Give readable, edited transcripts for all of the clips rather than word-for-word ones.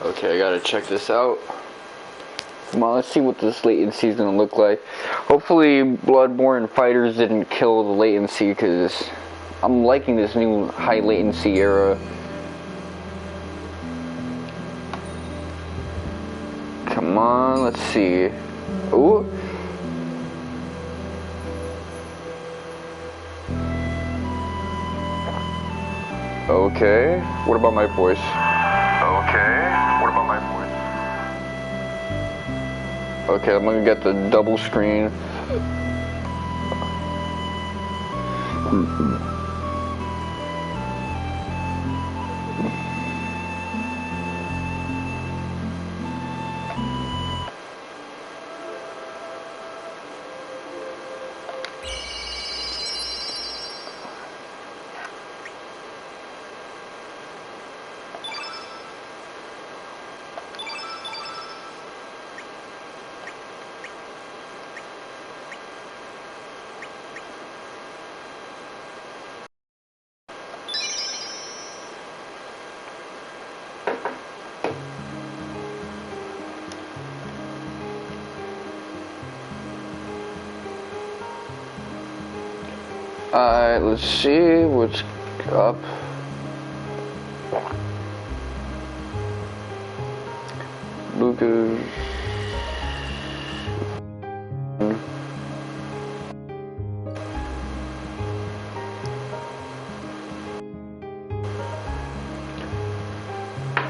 Okay, I gotta check this out. Come on, let's see what this latency is gonna look like. Hopefully Bloodborne Fighters didn't kill the latency, because I'm liking this new high latency era. Come on, let's see. Ooh. Okay, what about my voice? Okay, I'm gonna get the double screen. Alright, let's see what's up. Lucas.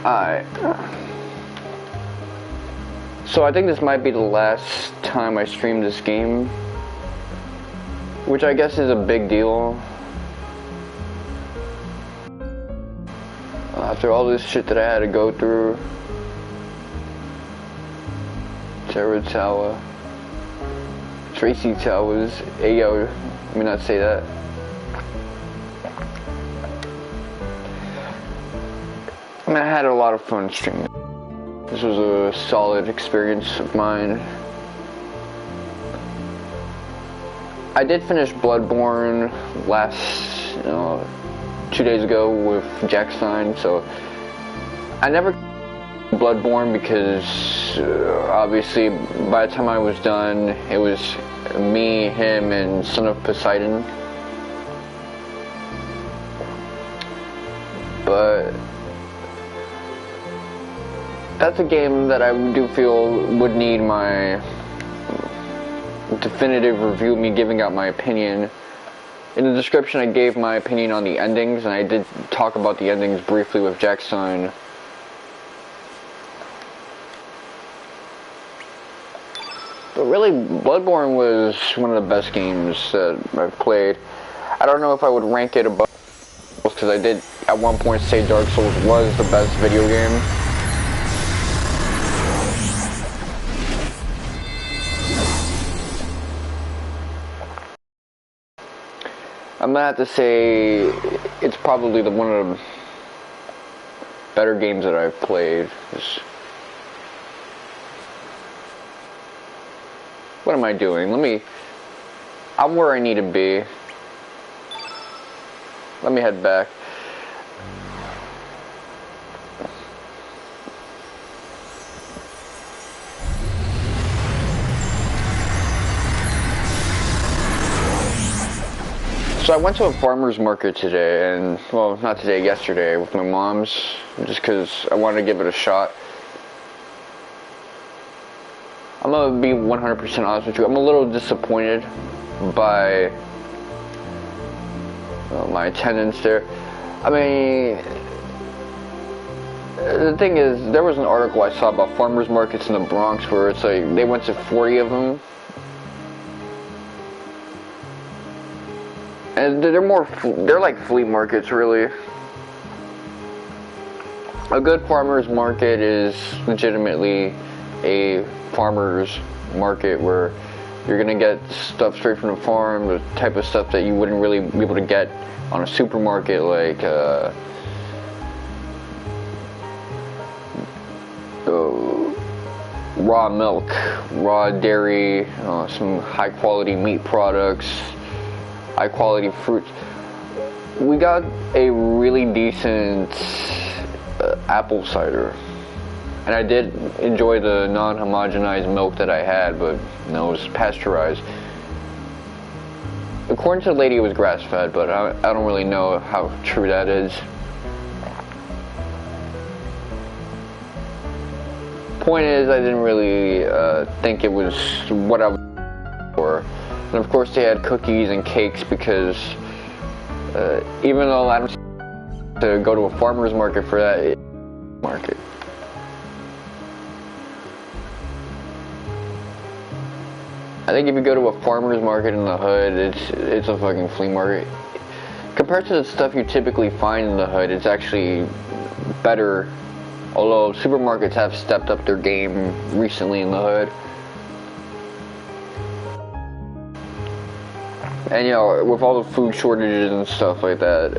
Alright. So I think this might be the last time I stream this game, which I guess is a big deal. After all this shit that I had to go through. Terra Tower. Tracy Towers. Hey yo, let me not say that. I mean, I had a lot of fun streaming. This was a solid experience of mine. I did finish Bloodborne last, 2 days ago with Jackstein, so I never Bloodborne because obviously by the time I was done, it was me, him, and Son of Poseidon. But that's a game that I do feel would need my definitive review, me giving out my opinion. In the description I gave my opinion on the endings, and I did talk about the endings briefly with Jackstein. But really, Bloodborne was one of the best games that I've played. I don't know if I would rank it above, because I did at one point say Dark Souls was the best video game. I'm gonna have to say it's probably one of the better games that I've played. What am I doing? I'm where I need to be. Let me head back. So I went to a farmer's market today, and, well, not today, yesterday, with my mom's, just because I wanted to give it a shot. I'm gonna be 100% honest with you, I'm a little disappointed by my attendance there. I mean, the thing is, there was an article I saw about farmers markets in the Bronx where it's like, they went to 40 of them. And they're like flea markets, really. A good farmer's market is legitimately a farmer's market where you're gonna get stuff straight from the farm, the type of stuff that you wouldn't really be able to get on a supermarket, like raw milk, raw dairy, some high quality meat products, high quality fruits. We got a really decent apple cider. And I did enjoy the non-homogenized milk that I had, but no, it was pasteurized. According to the lady, it was grass-fed, but I don't really know how true that is. Point is, I didn't really think it was what I was for. And of course, they had cookies and cakes because even though I don't to go to a farmer's market for that, it's a market. I think if you go to a farmer's market in the hood, it's a fucking flea market. Compared to the stuff you typically find in the hood, it's actually better. Although supermarkets have stepped up their game recently in the hood. And you know, with all the food shortages and stuff like that,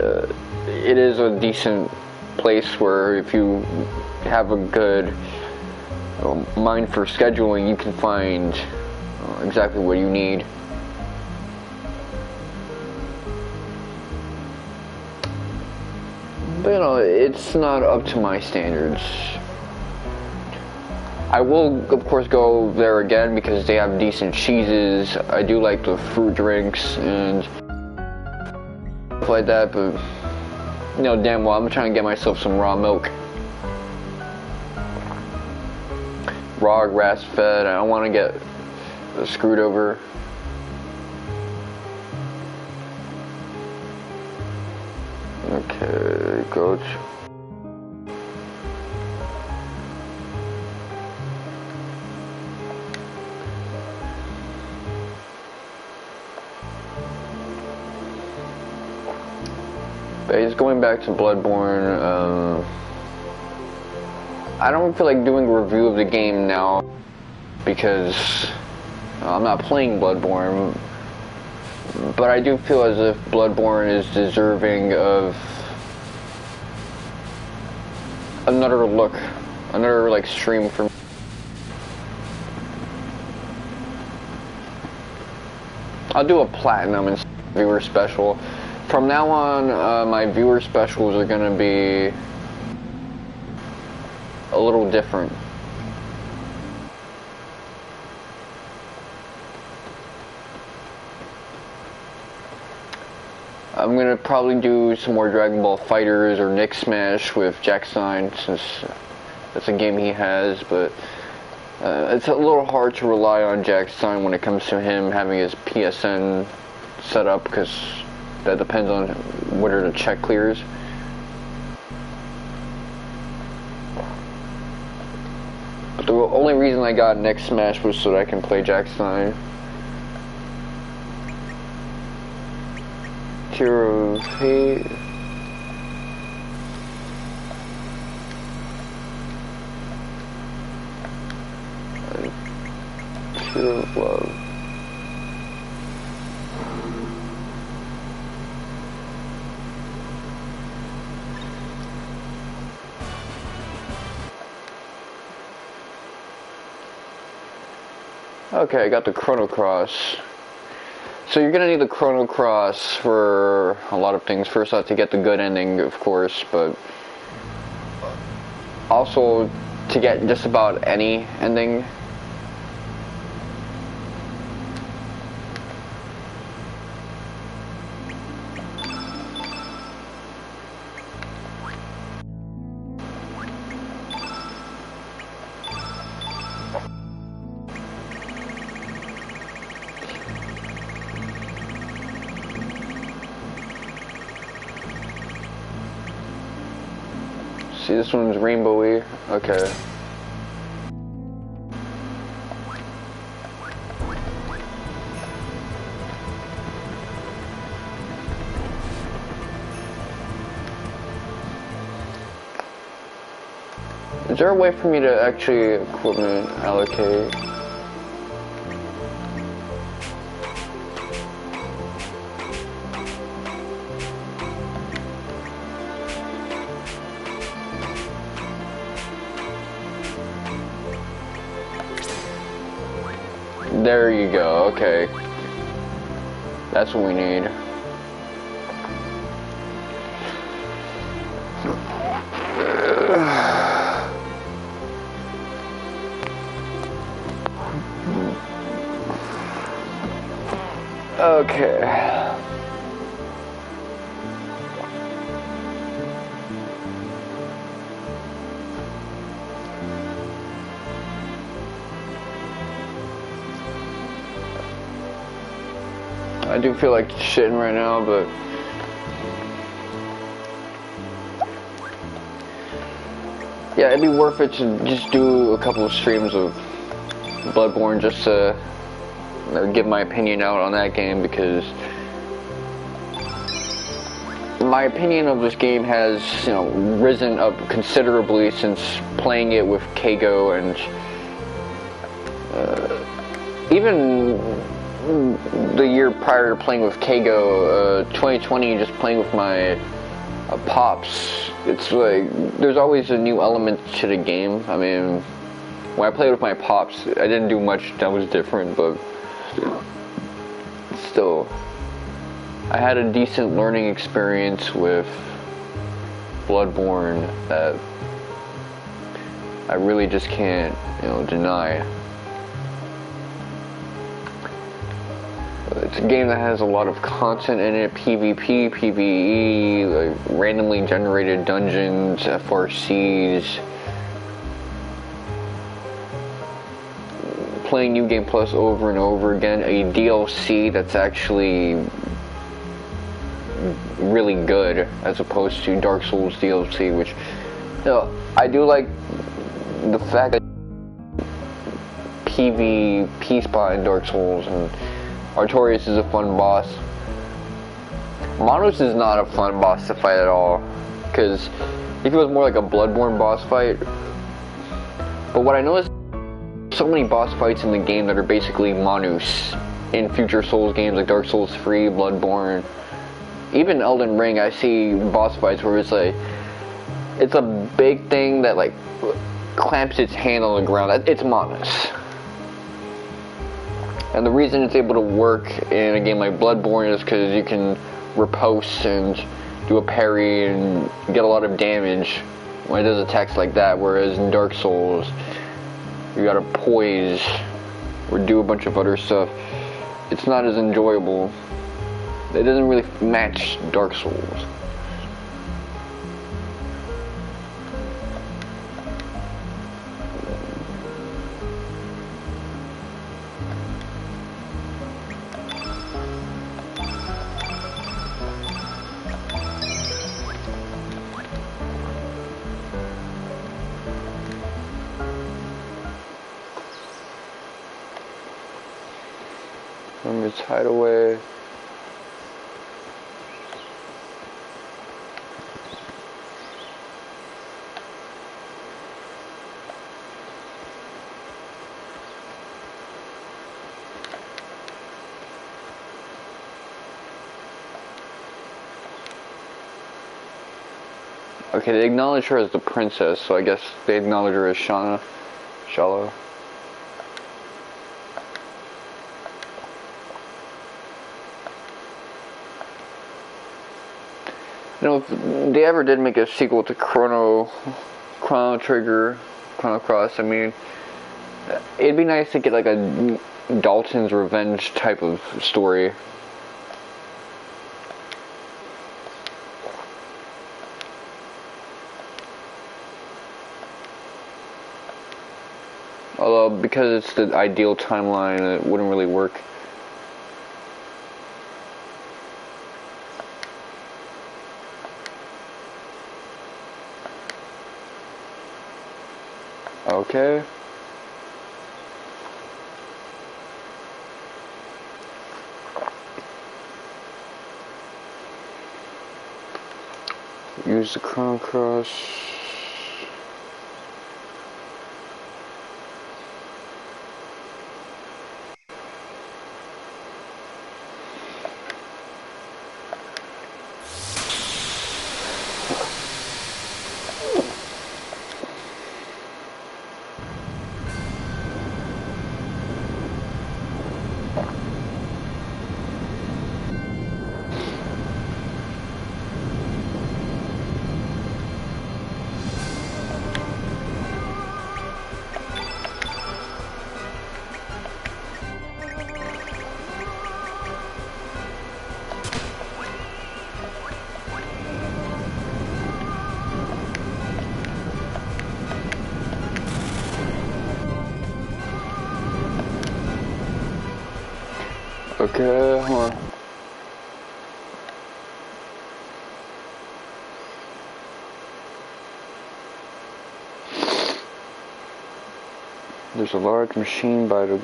it is a decent place where if you have a good mind for scheduling, you can find exactly what you need. But you know, it's not up to my standards. I will, of course, go there again because they have decent cheeses. I do like the fruit drinks and stuff like that, but you know, damn well, I'm trying to get myself some raw milk. Raw, grass-fed. I don't want to get screwed over. Okay, coach. But he's going back to Bloodborne. I don't feel like doing a review of the game now because I'm not playing Bloodborne. But I do feel as if Bloodborne is deserving of another look, another like stream for me. I'll do a platinum and viewer special. From now on, my viewer specials are gonna be a little different. I'm gonna probably do some more Dragon Ball Fighters or Nick Smash with Jack Stein, since that's a game he has, but it's a little hard to rely on Jack Stein when it comes to him having his PSN set up, because that depends on whether the check clears. But the only reason I got Nick Smash was so that I can play Jack Stein. Hero of Hate. Hero of Love. Okay, I got the Chrono Cross. So you're gonna need the Chrono Cross for a lot of things. First off, to get the good ending, of course, but also to get just about any ending. See, this one's rainbowy. Okay. Is there a way for me to actually equipment allocate? There you go, okay. That's what we need. Okay. I do feel like shitting right now, but yeah, it'd be worth it to just do a couple of streams of Bloodborne just to give my opinion out on that game, because my opinion of this game has, you know, risen up considerably since playing it with Kago, and even the year prior to playing with Kago, 2020, just playing with my pops. It's like there's always a new element to the game. I mean, when I played with my pops, I didn't do much that was different, but still, I had a decent learning experience with Bloodborne that I really just can't, you know, deny. It's a game that has a lot of content in it: PvP, PvE, like randomly generated dungeons, FRCs, playing New Game Plus over and over again, a DLC that's actually really good as opposed to Dark Souls DLC, which, you know, I do like the fact that PvP spot in Dark Souls, and Artorias is a fun boss. Monos is not a fun boss to fight at all, because it feels more like a Bloodborne boss fight. But what I know is so many boss fights in the game that are basically Manus in future Souls games like Dark Souls 3, Bloodborne, even Elden Ring. I see boss fights where it's like, it's a big thing that like clamps its hand on the ground. It's Manus. And the reason it's able to work in a game like Bloodborne is because you can riposte and do a parry and get a lot of damage when it does attacks like that, whereas in Dark Souls, you gotta poise or do a bunch of other stuff. It's not as enjoyable. It doesn't really match Dark Souls. It's hideaway. Okay, they acknowledge her as the princess, so I guess they acknowledge her as Shallow. You know, if they ever did make a sequel to Chrono Trigger, Chrono Cross, I mean, it'd be nice to get like a Dalton's Revenge type of story. Although, because it's the ideal timeline, it wouldn't really work. Okay. Use the Chrono Cross. Okay, hold on. There's a large machine by the...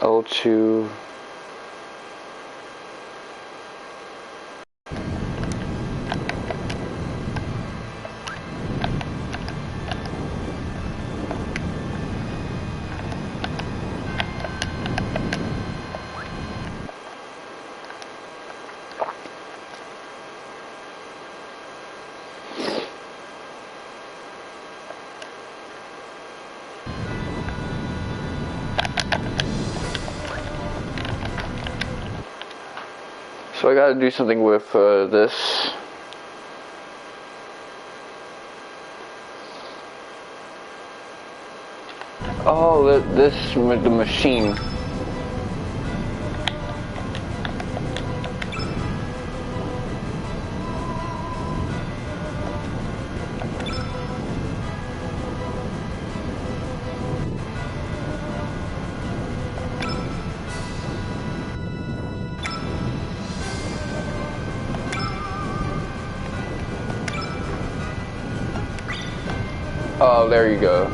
L2... So I gotta do something with this. Oh, this with the machine. Oh, there you go.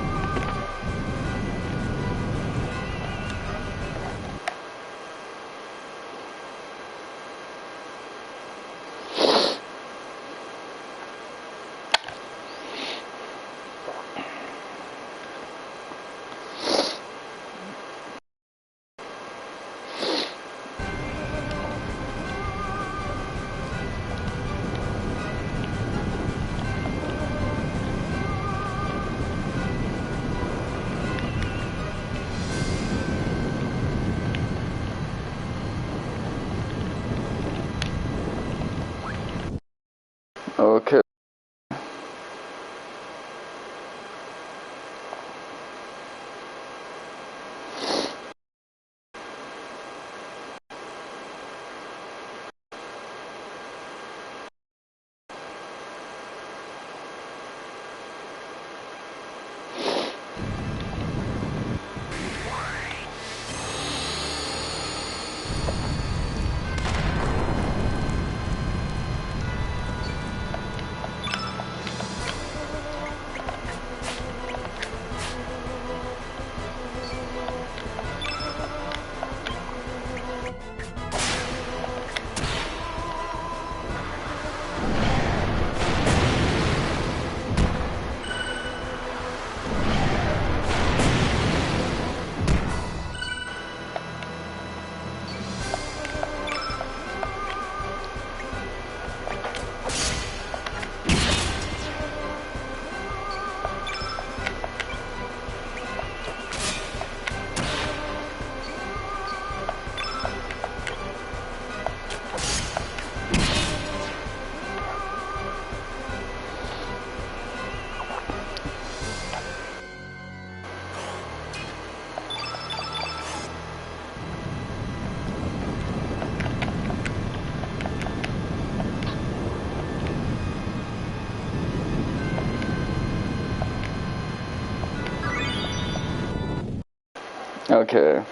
Okay. Okay.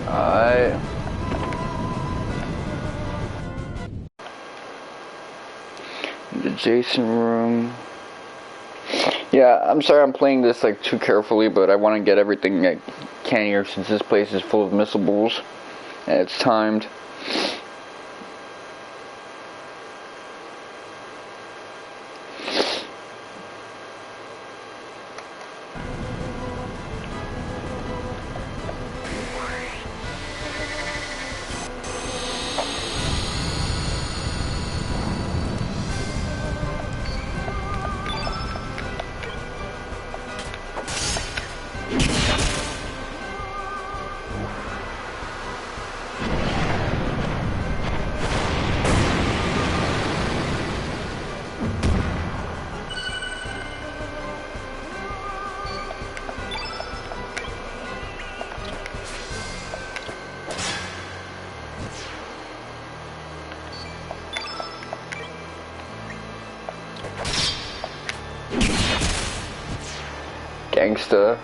Alright. The Jason room. Yeah, I'm sorry I'm playing this like too carefully, but I want to get everything I can here since this place is full of missables and it's timed. Gangsta.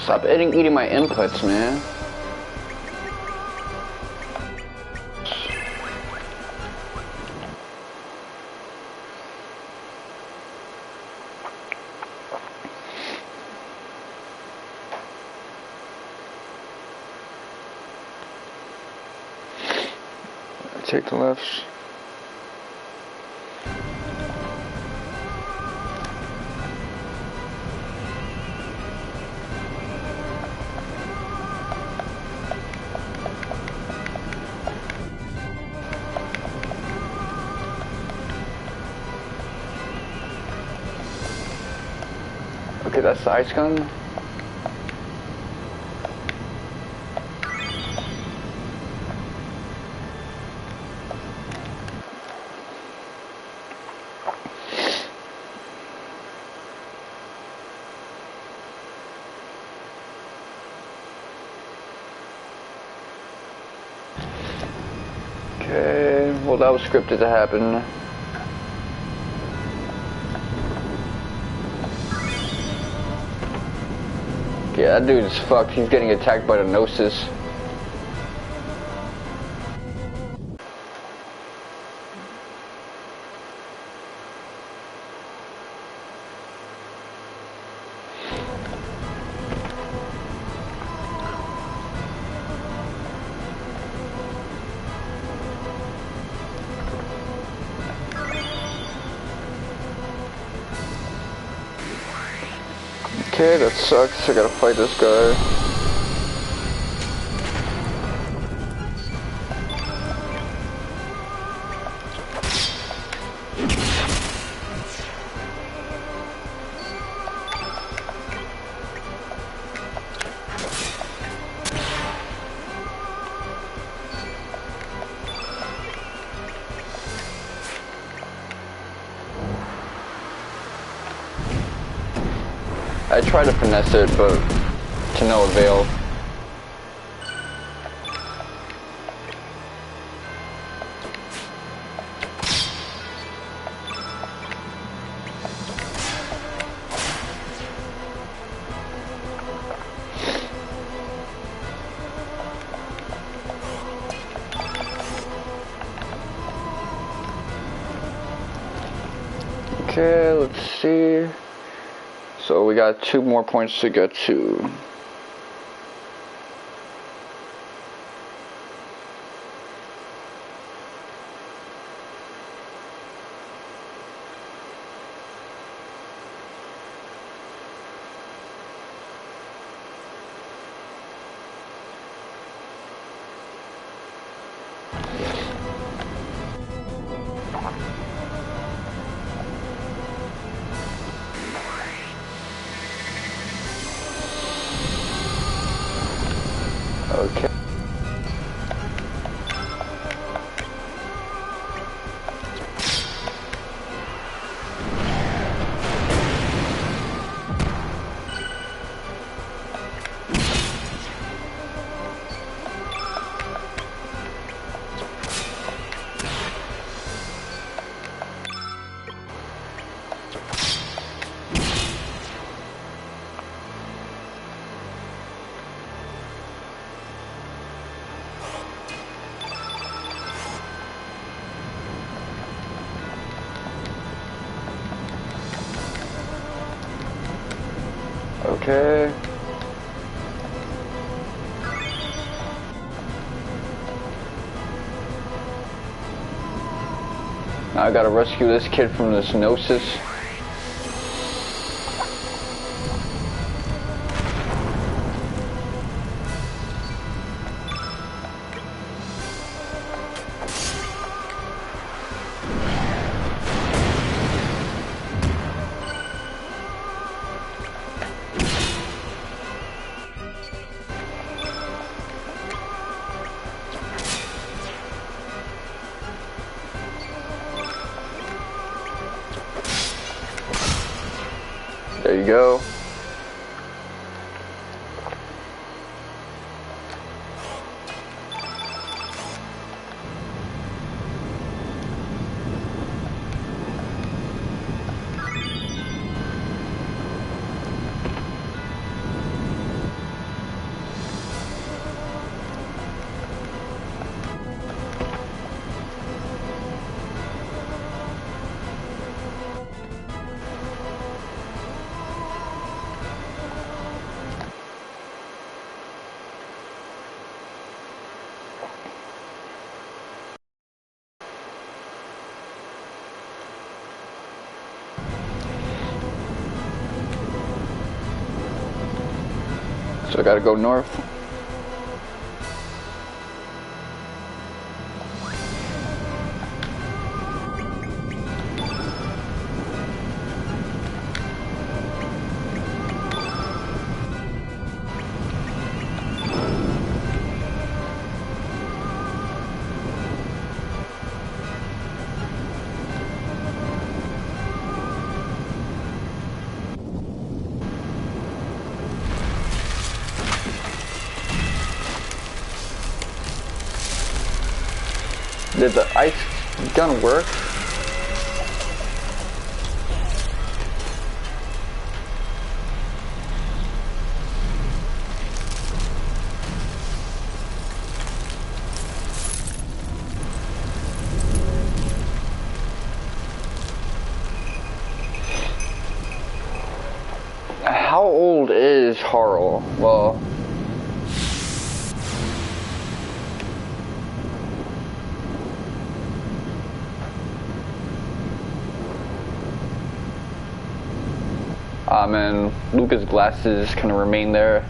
Stop eating my inputs, man. Take the lefts. Okay, that's the ice gun. Okay, well that was scripted to happen. Yeah, that dude's fucked. He's getting attacked by the Gnosis. Okay, that sucks. I gotta fight this guy. I tried to finesse it, but to no avail. Okay, let's see. So we got 2 more points to get to. Okay. Okay. Now I gotta rescue this kid from this Gnosis. we go. So I gotta go north. Did the ice gun work? How old is Harl? Well, and Luca's glasses kind of remain there.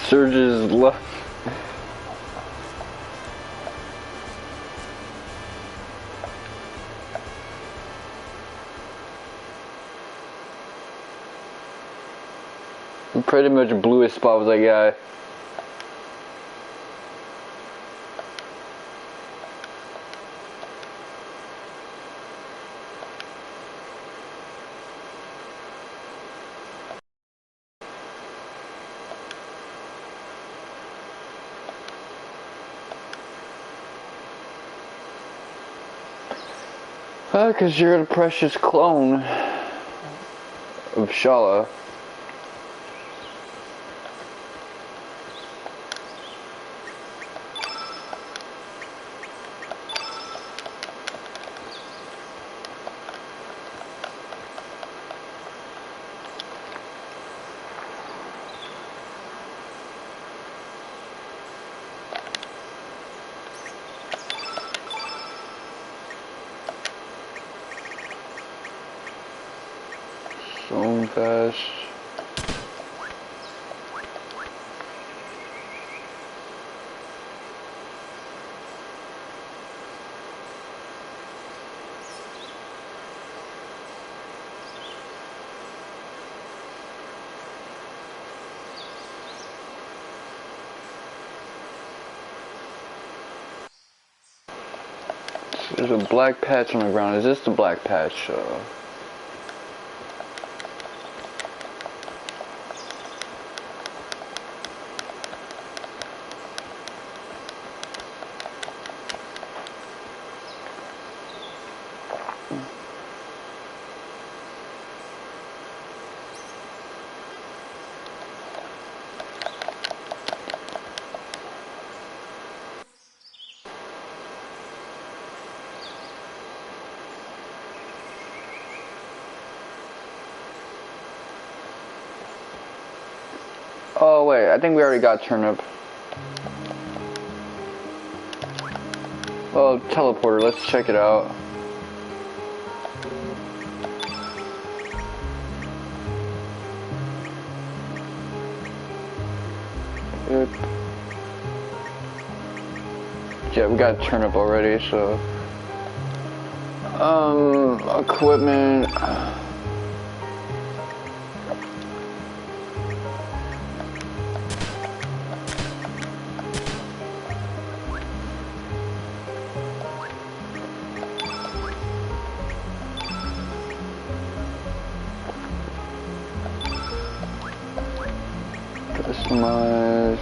Surge's love. Pretty much blew his spot with that guy. Because you're a precious clone of Shala. own fast. There's a black patch on the ground. Is this the black patch? Oh wait, I think we already got turnip. Well, teleporter, let's check it out. Yep. Yeah, we got turnip already, so equipment. Customize.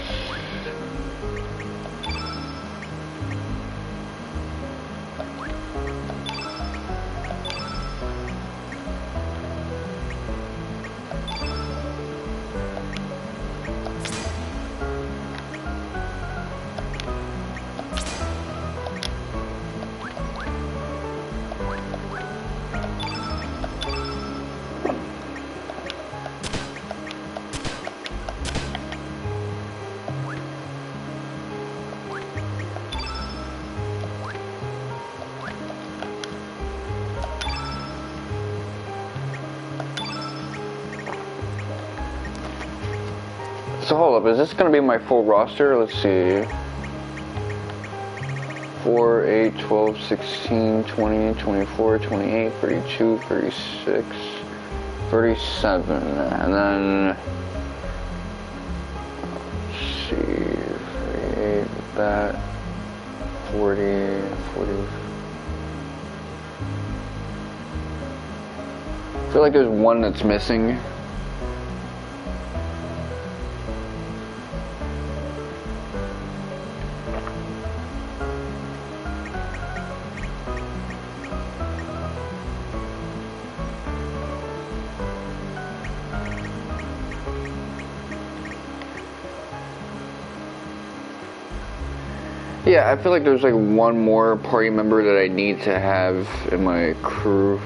So hold up, is this gonna be my full roster? Let's see. 4, 8, 12, 16, 20, 24, 28, 32, 36, 37, and then let's see, 38, that, 40, 40. I feel like there's one that's missing. Yeah, I feel like there's like one more party member that I need to have in my crew.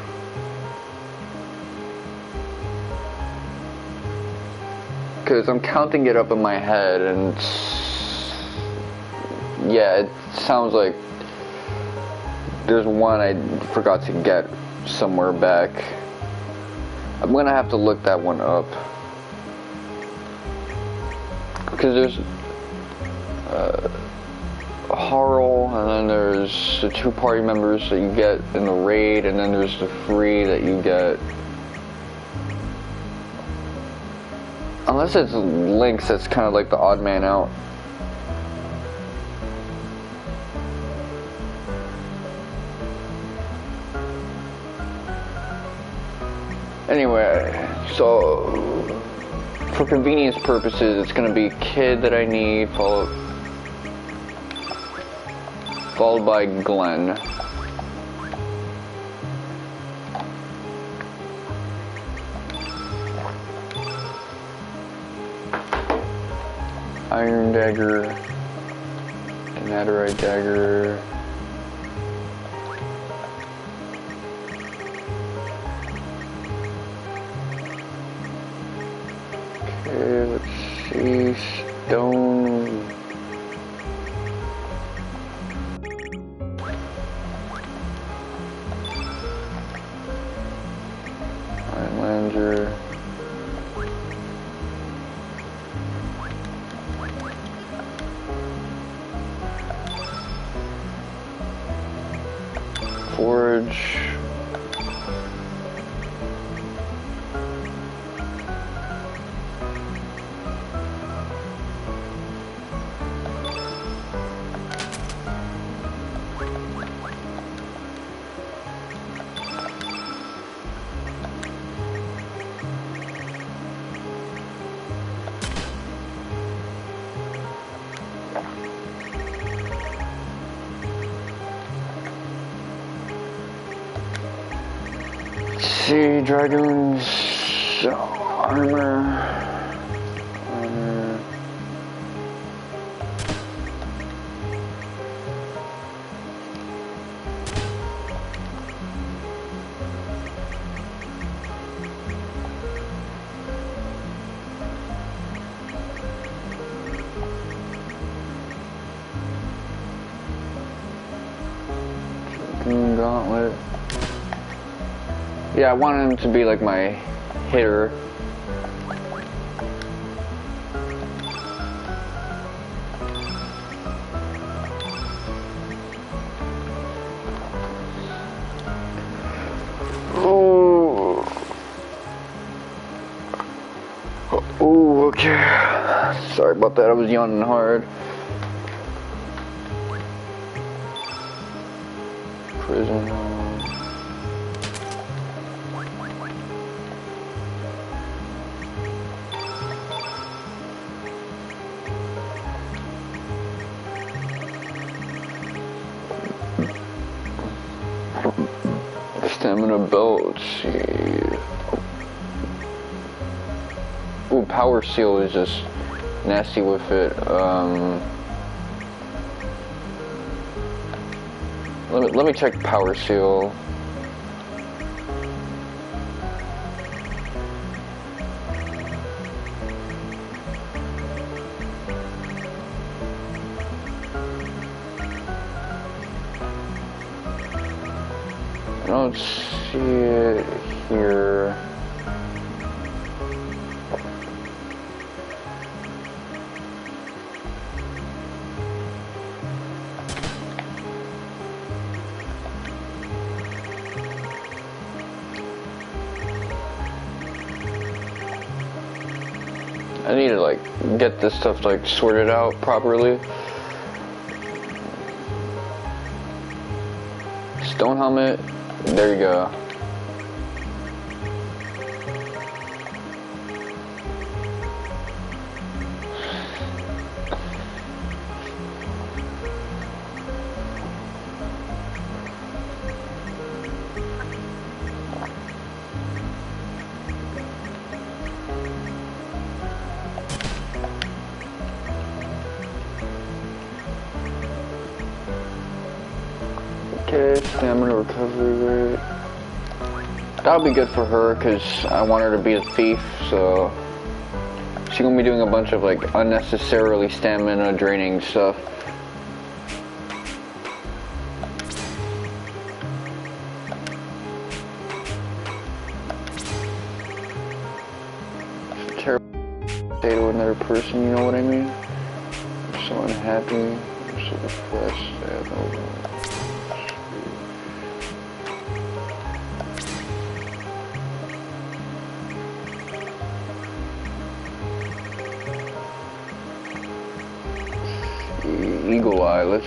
Because I'm counting it up in my head and yeah, it sounds like there's one I forgot to get somewhere back. I'm gonna have to look that one up. Because there's Harl, and then there's the 2 party members that you get in the raid, and then there's the free that you get. Unless it's Lynx, that's kind of like the odd man out. Anyway, so for convenience purposes, it's gonna be Kid that I need, followed by Glenn. Iron Dagger, Netherite Dagger. Okay, let's see, stone. Ironlander. forge. See, Dragoon's armor. Dragoon gauntlet. Yeah, I want him to be like my hitter. Oh. Oh, okay. Sorry about that, I was yawning hard. Prison. Stamina belt, let's see. Ooh, power seal is just nasty with it. Let me check power seal. I don't see it here. I need to like get this stuff like sorted out properly. Stone helmet. There you go. Okay, stamina recovery rate. That'll be good for her because I want her to be a thief, so she's gonna be doing a bunch of like unnecessarily stamina draining stuff. It's a terrible state of another person, you know what I mean? I'm so unhappy, I'm so depressed, I have no. Eagle eye, let's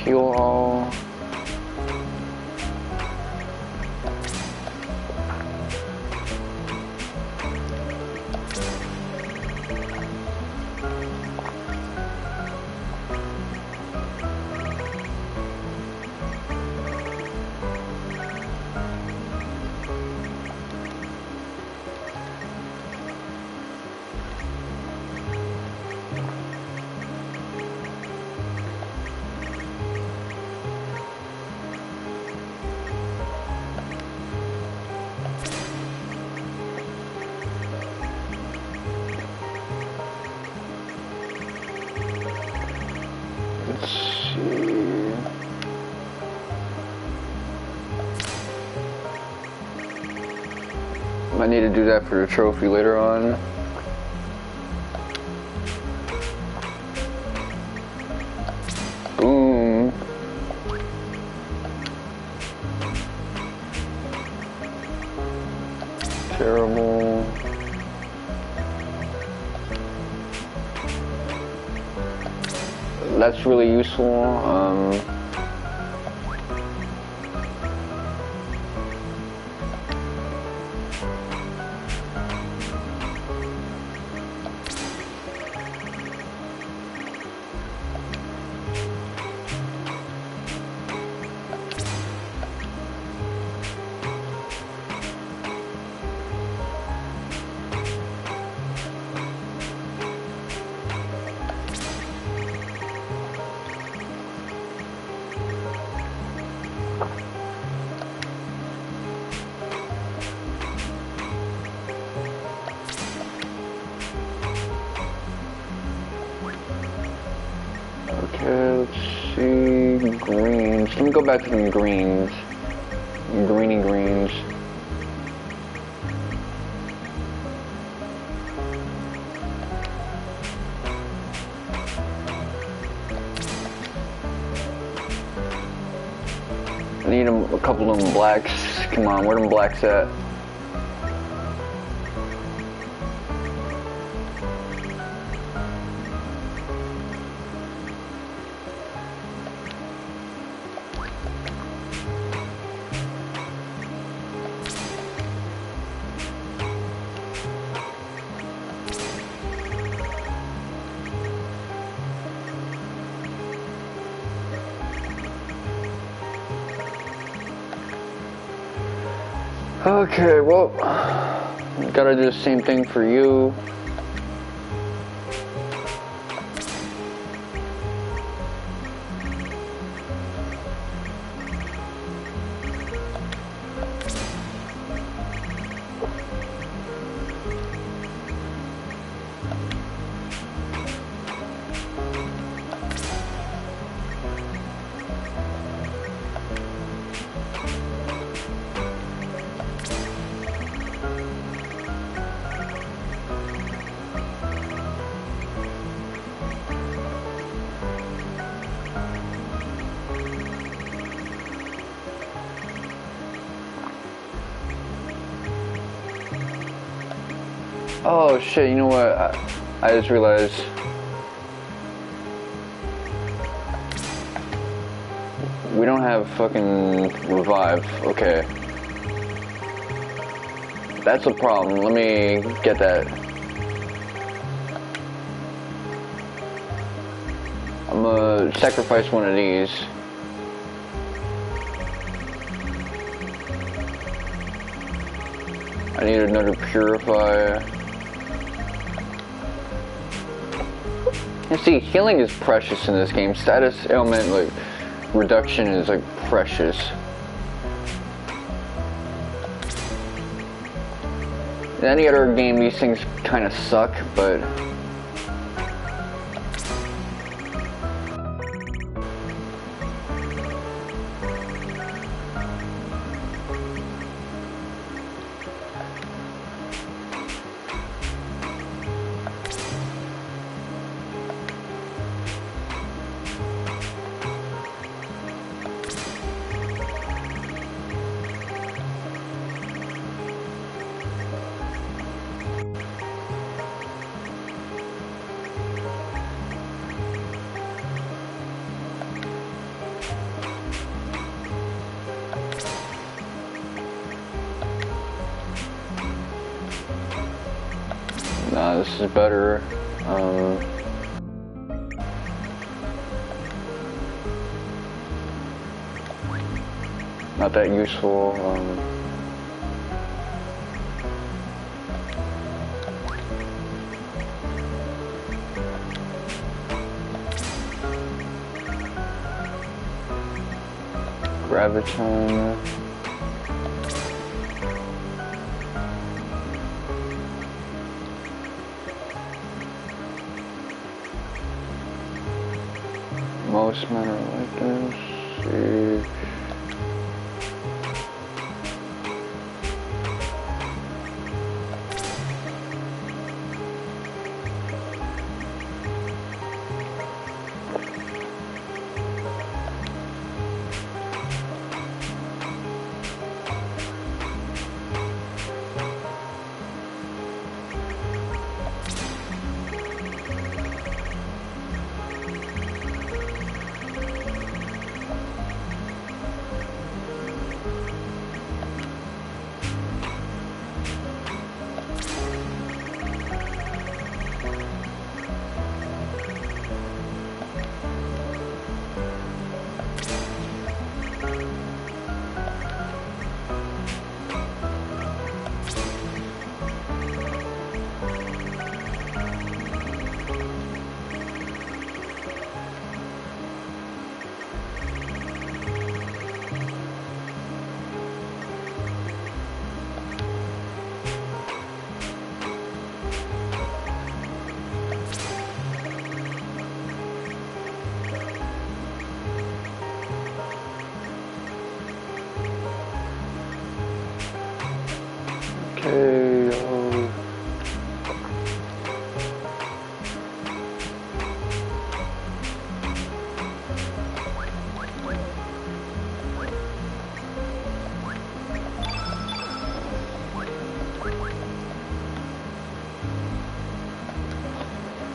heal all. I need to do that for the trophy later on. Boom. Terrible. That's really useful. Okay, let's see, greens. Let me go back to the greens. Greeny greens. I need a couple of them blacks. Come on, where them blacks at? Okay, well, gotta do the same thing for you. Oh shit, you know what? I just realized. We don't have fucking revive. Okay. That's a problem. Let me get that. I'm gonna sacrifice one of these. I need another purifier. You see, healing is precious in this game. Status ailment, like, reduction is, like, precious. In any other game, these things kind of suck, but... Nah, this is better. Not that useful. Graviton. Most men are like this. See. Okay.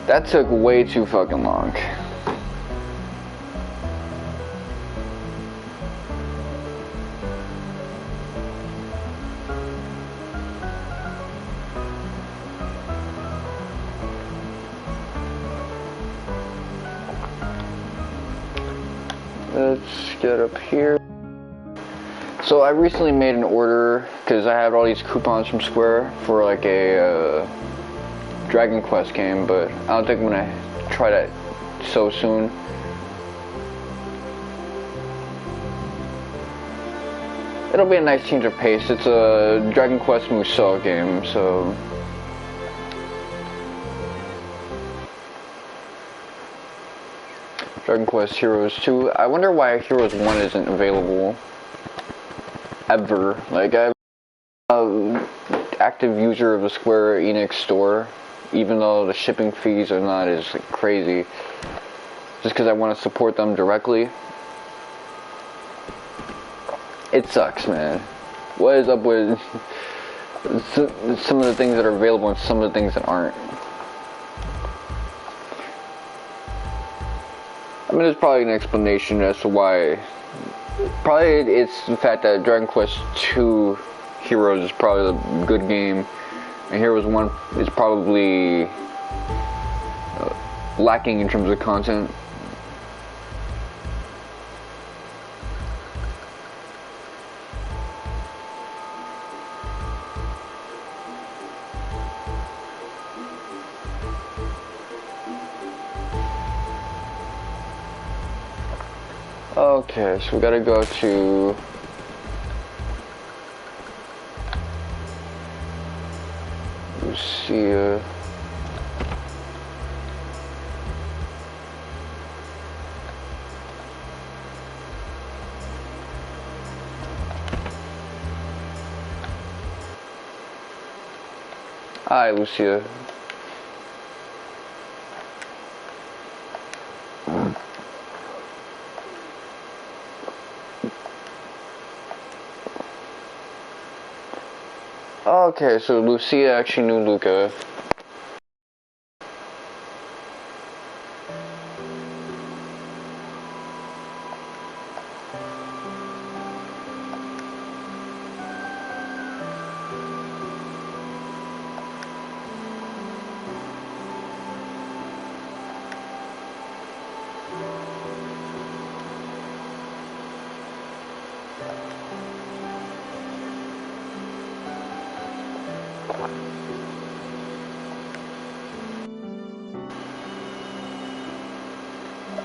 That took way too fucking long. Let's get up here. So I recently made an order because I had all these coupons from Square for like a Dragon Quest game, but I don't think I'm gonna try that so soon. It'll be a nice change of pace. It's a Dragon Quest Musou game, so Dragon Quest Heroes 2. I wonder why Heroes 1 isn't available ever. Like, I'm an active user of the Square Enix store, even though the shipping fees are not as like, crazy, just because I want to support them directly. It sucks, man. What is up with some of the things that are available and some of the things that aren't? I mean, there's probably an explanation as to why. Probably it's the fact that Dragon Quest 2 Heroes is probably a good game, and Heroes 1 is probably lacking in terms of content. Okay, so we gotta go to Lucia. Hi, Lucia. Okay, so Lucia actually knew Luca.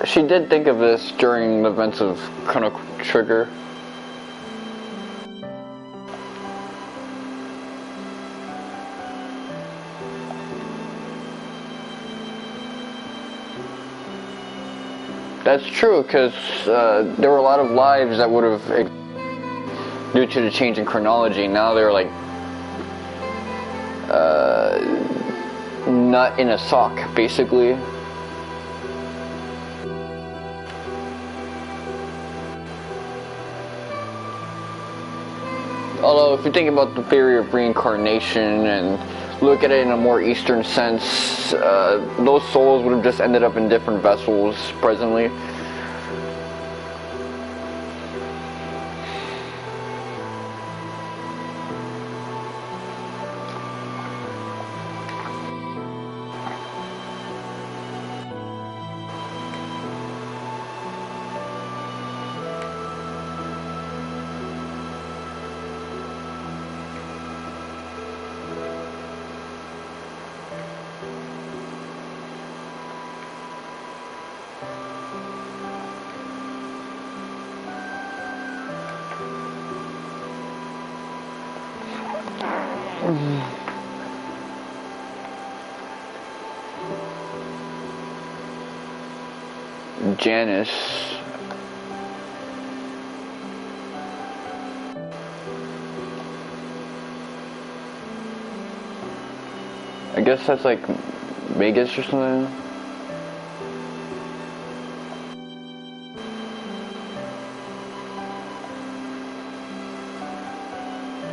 She did think of this during the events of Chrono Trigger. That's true, because there were a lot of lives that would have, due to the change in chronology, now they're like nut in a sock, basically. Although, if you think about the theory of reincarnation and look at it in a more Eastern sense, those souls would have just ended up in different vessels presently. Janice. I guess that's like Vegas or something.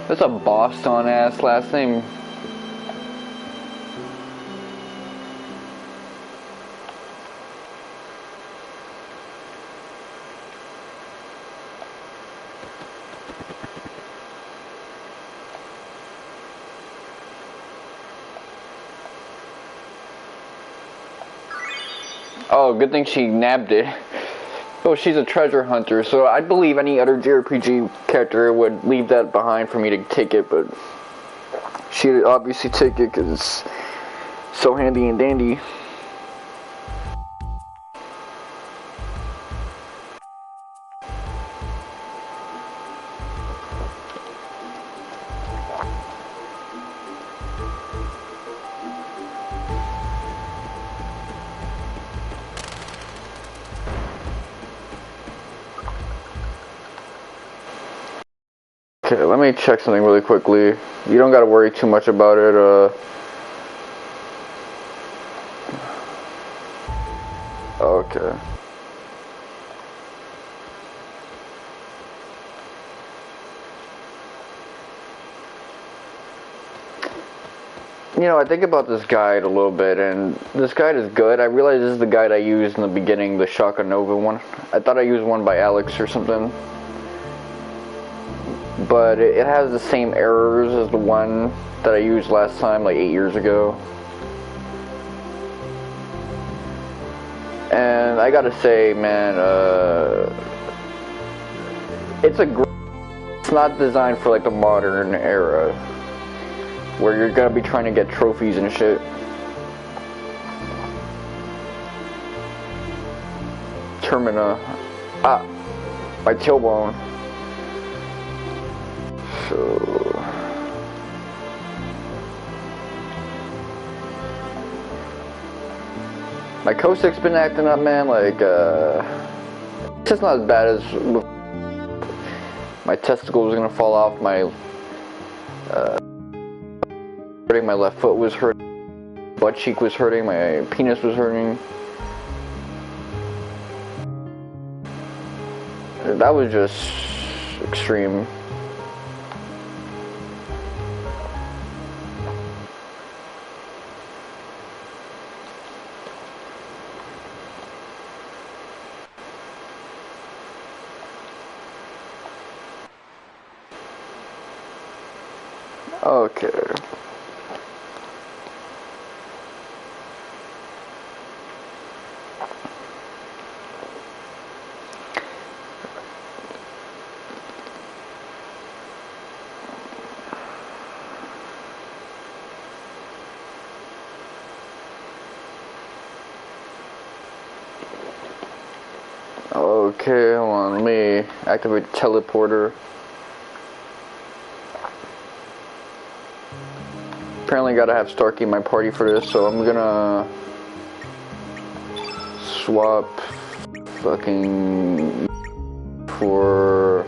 That's a Boston ass last name. Oh, good thing she nabbed it. Oh, she's a treasure hunter, so I believe any other JRPG character would leave that behind for me to take it, but she'd obviously take it because it's so handy and dandy. Okay, let me check something really quickly. You don't gotta worry too much about it. Okay. You know, I think about this guide a little bit, and this guide is good. I realize this is the guide I used in the beginning, the Shaka Nova one. I thought I used one by Alex or something. But it has the same errors as the one that I used last time, like 8 years ago. And I gotta say, man, it's not designed for like the modern era, where you're gonna be trying to get trophies and shit. Termina. Ah, my tailbone. So my Cossac's been acting up, man. Like, it's just not as bad as my testicle was gonna fall off. My my left foot was hurting. Butt cheek was hurting. My penis was hurting. That was just extreme. Okay. Okay, hold on, let me activate the teleporter. Apparently gotta have Starkey in my party for this, so I'm gonna swap fucking for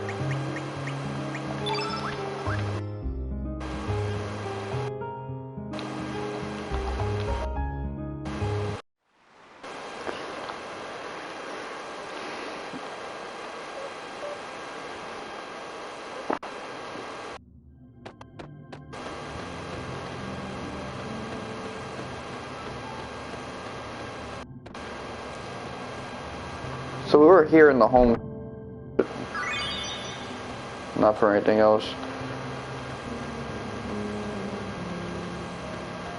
so we were here in the home, not for anything else.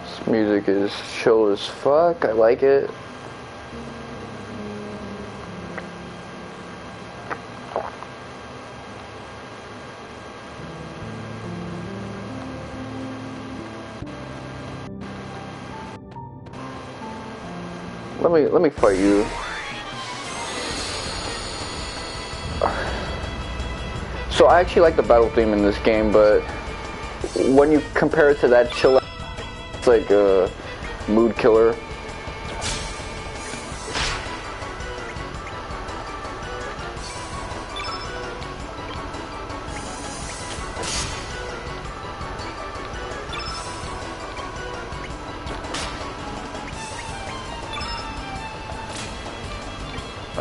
This music is chill as fuck, I like it. Let me fight you. So I actually like the battle theme in this game, but when you compare it to that chill, it's like a mood killer.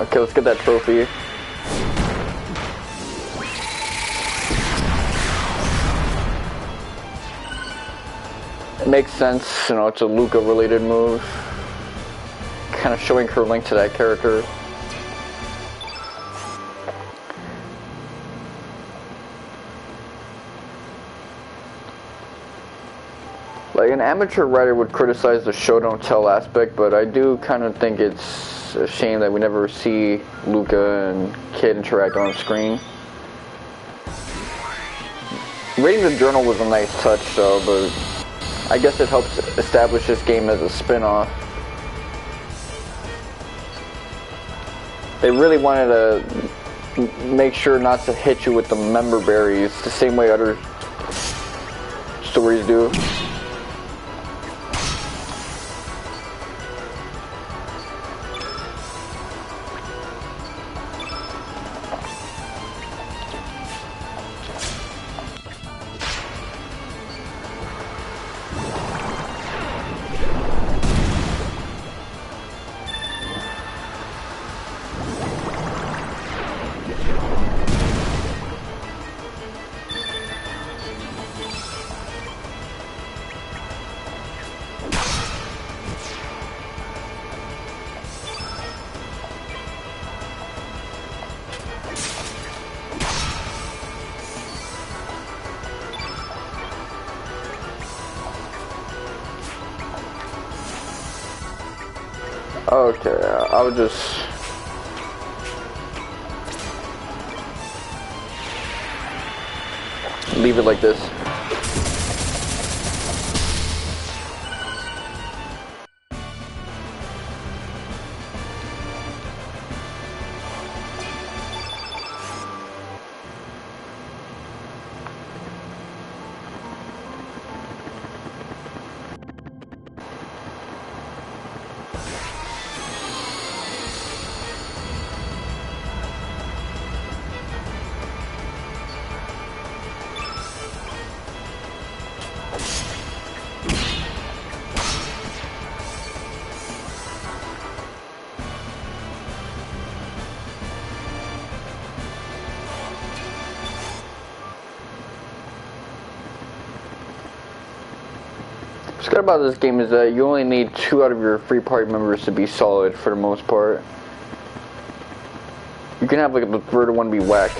Okay, let's get that trophy. It makes sense, you know, it's a Luca related move. Kind of showing her link to that character. Like, an amateur writer would criticize the show don't tell aspect, but I do kind of think it's a shame that we never see Luca and Kid interact on screen. Reading the journal was a nice touch though, but I guess it helps establish this game as a spin-off. They really wanted to make sure not to hit you with the member berries the same way other stories do. Okay, I would just... leave it like this. What's good about this game is that you only need 2 out of your 3 party members to be solid for the most part. You can have like the third one be whack.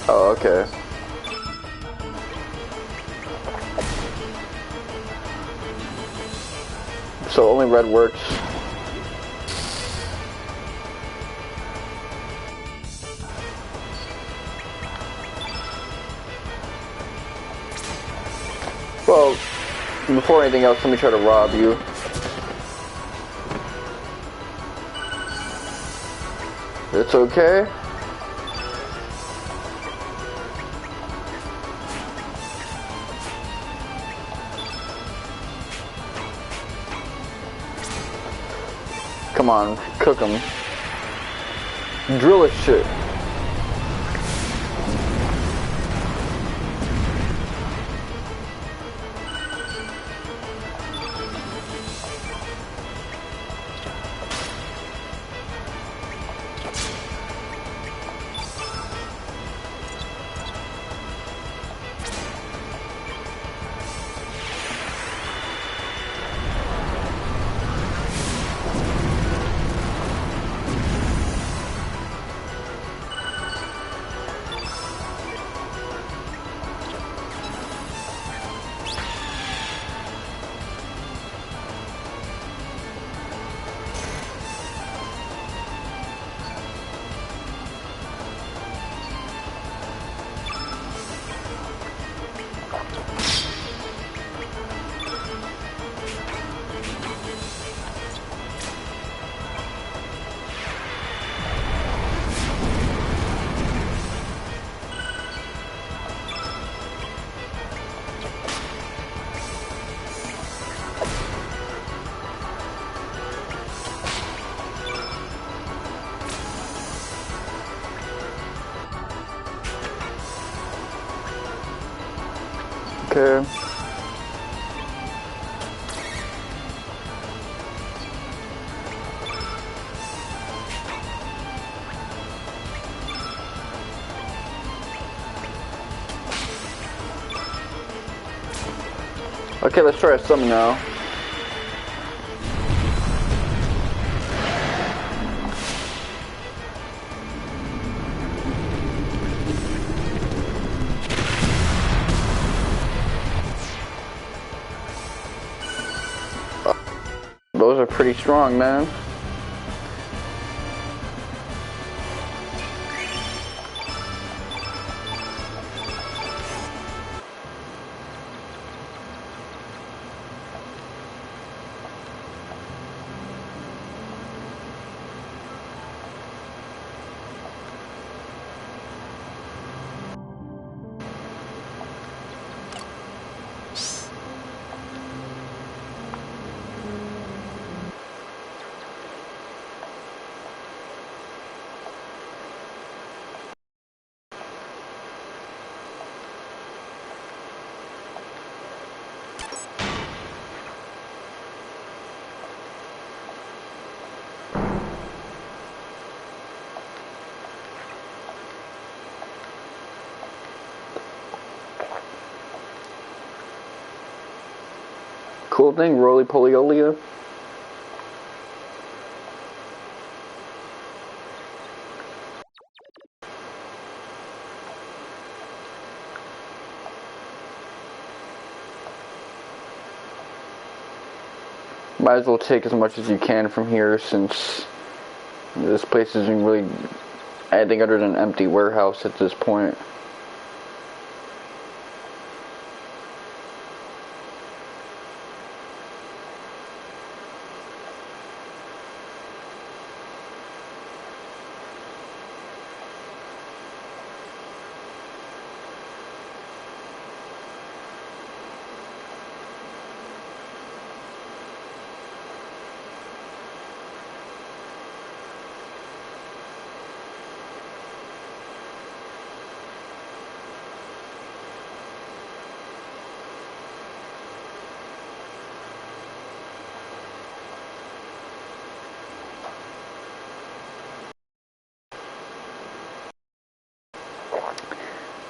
Oh, okay. So only red works. Well, before anything else, let me try to rob you. It's okay. Come on, cook them. Drill this shit. Okay. Okay, let's try a summon now. Those are pretty strong, man. Cool thing, roly-poly-olia. Might as well take as much as you can from here, since this place isn't really anything other than an empty warehouse at this point.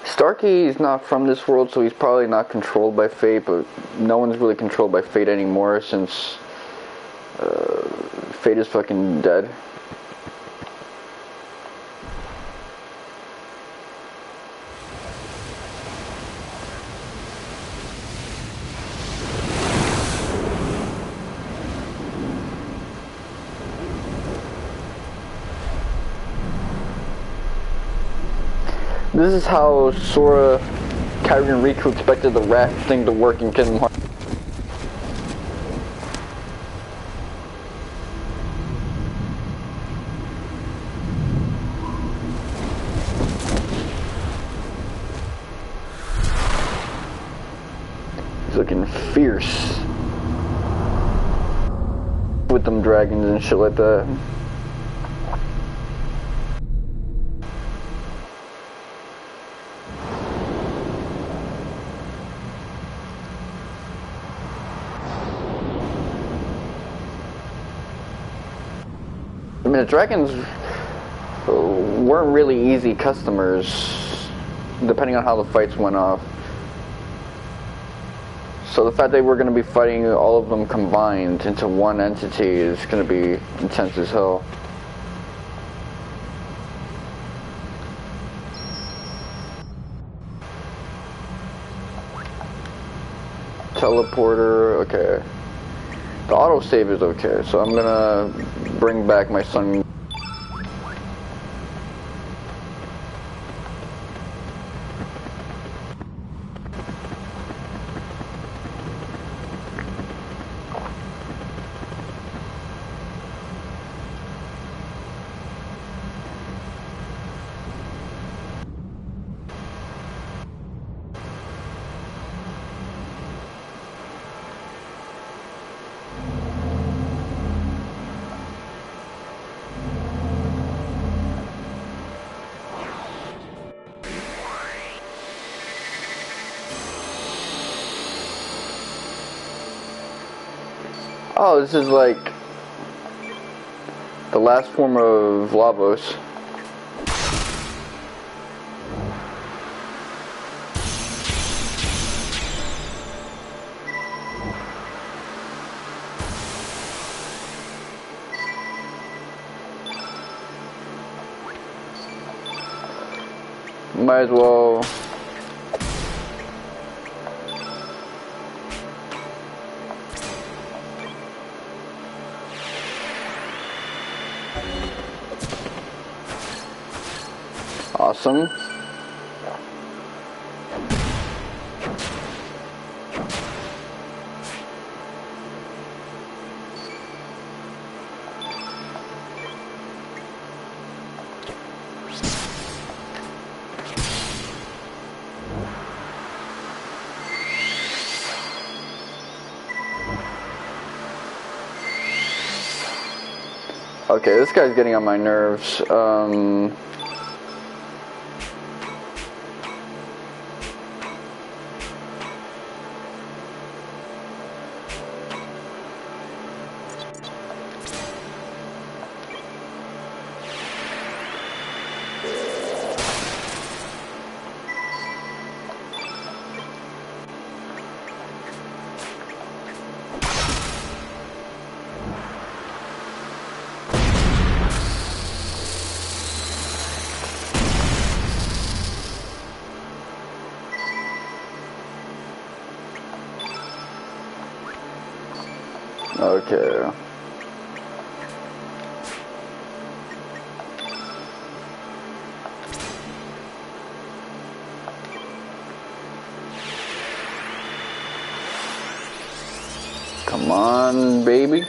Starkey is not from this world, so he's probably not controlled by fate, but no one's really controlled by fate anymore since fate is fucking dead. This is how Sora, Kyrie, and Riku expected the rat thing to work in Kingdom Hearts. He's looking fierce with them dragons and shit like that. I mean, the dragons weren't really easy customers, depending on how the fights went off. So the fact that we're going to be fighting all of them combined into one entity is going to be intense as hell. Teleporter, okay. The autosave is okay, so I'm gonna bring back my son. Oh, this is like the last form of Lavos. Might as well. Awesome. Okay, this guy's getting on my nerves. Okay. Come on, baby.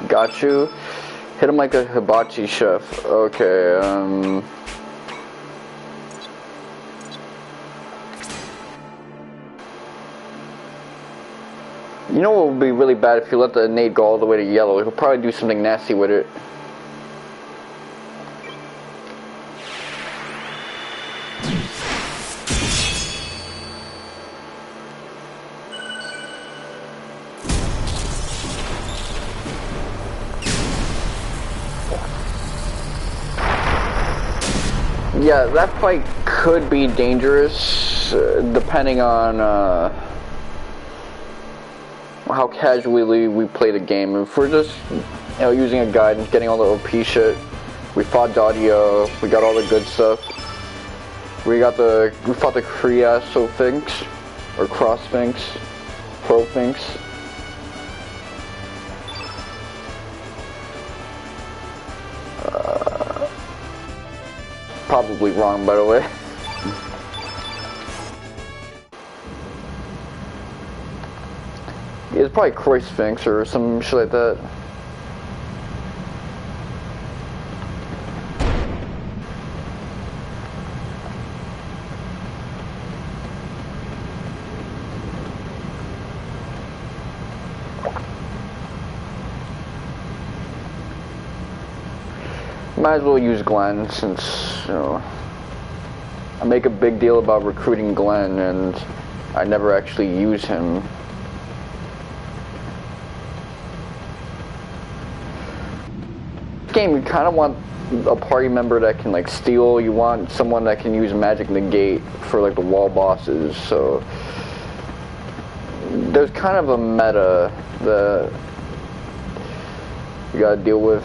Got you. Hit him like a hibachi chef. Okay, you know what would be really bad if you let the nade go all the way to yellow? He'll probably do something nasty with it. Yeah, that fight could be dangerous, depending on how casually we play the game. If we're just, using a guide and getting all the OP shit, we fought Daudio, we got all the good stuff. We fought the Creosphinx, or Cross-Sphinx, Pro-Sphinx. Probably wrong, by the way. It's probably Croy-Sphinx or some shit like that. Might as well use Glenn, since, I make a big deal about recruiting Glenn and I never actually use him. This game, you kind of want a party member that can like steal. You want someone that can use magic negate for like the wall bosses. So there's kind of a meta that you gotta deal with.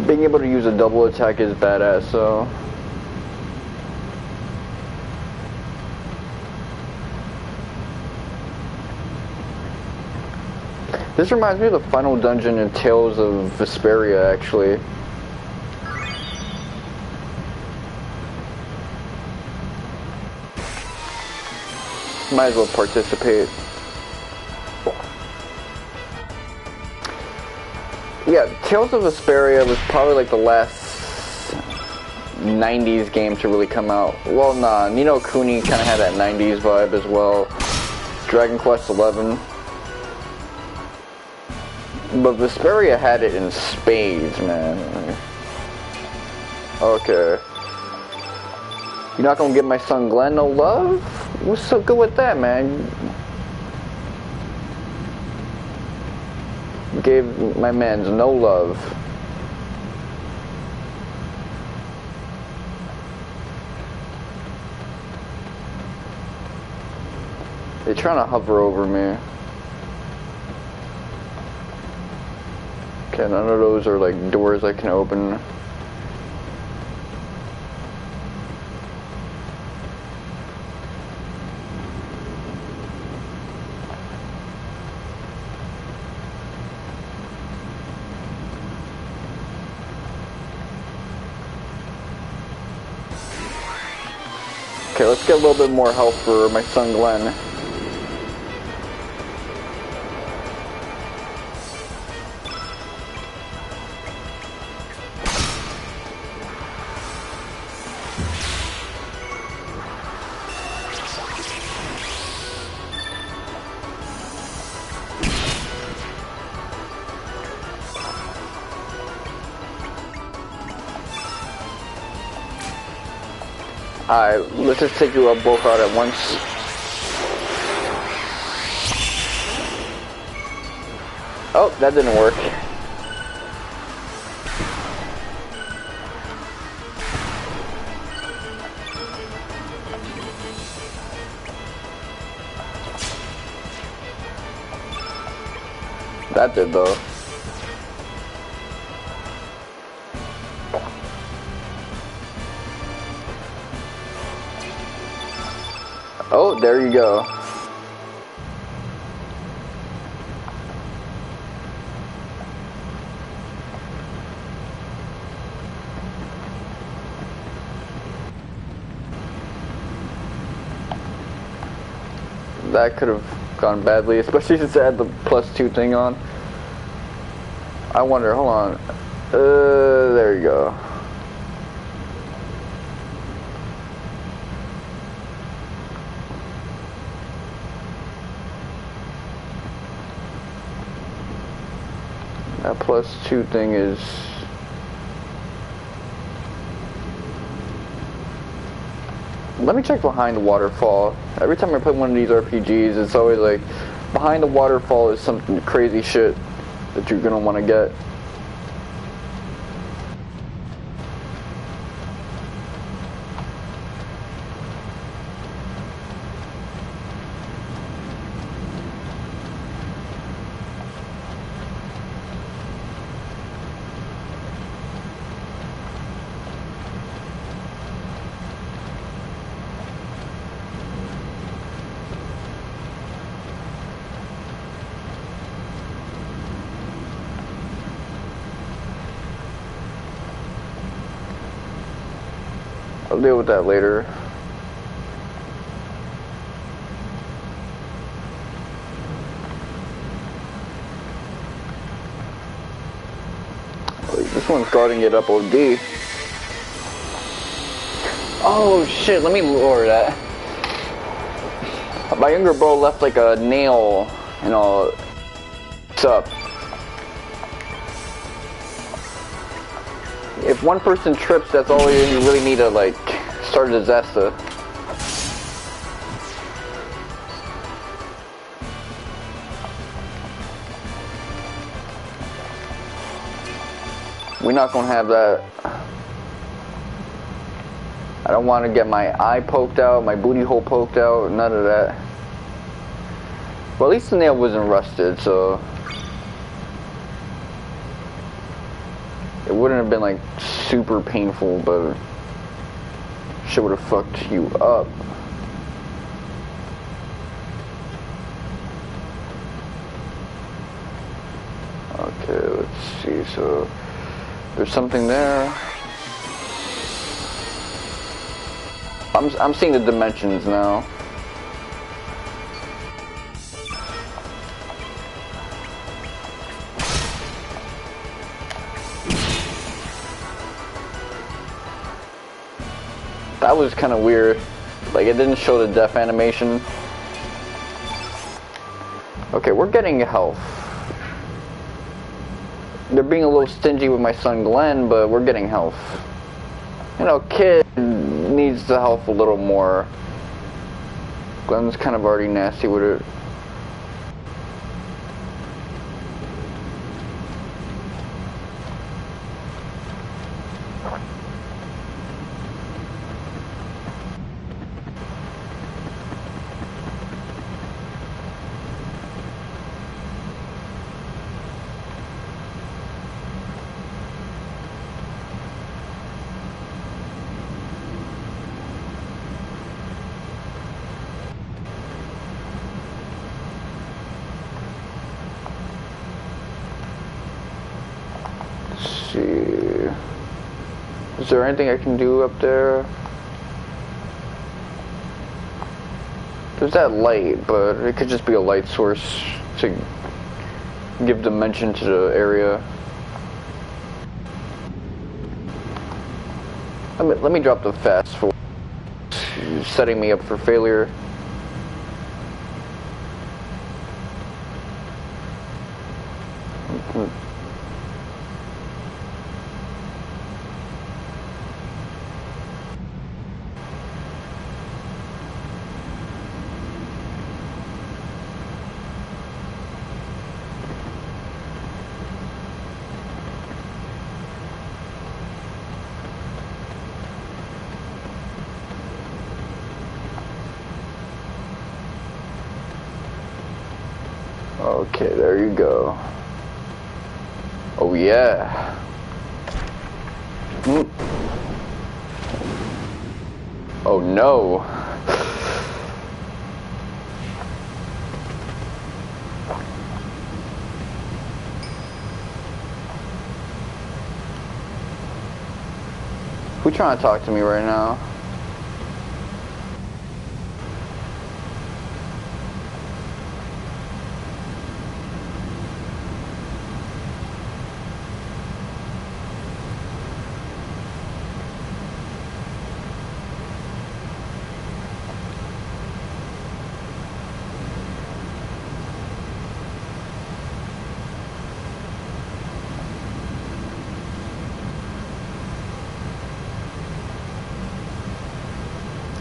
Being able to use a double attack is badass, so. This reminds me of the final dungeon in Tales of Vesperia, actually. Might as well participate. Yeah, Tales of Vesperia was probably like the last 90s game to really come out. Well, nah, Ni no Kuni kind of had that 90s vibe as well. Dragon Quest XI. But Vesperia had it in spades, man. Okay. You're not gonna give my son Glenn no love? What's so good with that, man? Gave my man's no love. They're trying to hover over me. Okay, none of those are like doors I can open. Okay, let's get a little bit more health for my son Glenn. Alright, let's just take you up both out at once. Oh, that didn't work. That did though. Oh, there you go. That could have gone badly, especially since I had the +2 thing on. I wonder, hold on. There you go. That +2 thing is... Let me check behind the waterfall. Every time I play one of these RPGs, it's always like, behind the waterfall is something crazy shit that you're gonna want to get. I'll deal with that later. This one's guarding it up OD. Oh shit, let me lower that. My younger bro left like a nail, you know, it's up. If one person trips, that's all you really need to like start a disaster. We're not gonna have that. I don't want to get my eye poked out, my booty hole poked out, none of that. Well, at least the nail wasn't rusted, so it wouldn't have been like super painful, but shit would have fucked you up. Okay, let's see. So there's something there. I'm seeing the dimensions now. That was kind of weird. Like, it didn't show the death animation. Okay, we're getting health. They're being a little stingy with my son Glenn, but we're getting health. You know, kid needs the health a little more. Glenn's kind of already nasty with it. See, is there anything I can do up there? There's that light, but it could just be a light source to give dimension to the area. Let me drop the fast forward, setting me up for failure. Okay, there you go. Oh yeah. Oh no. Who trying to talk to me right now?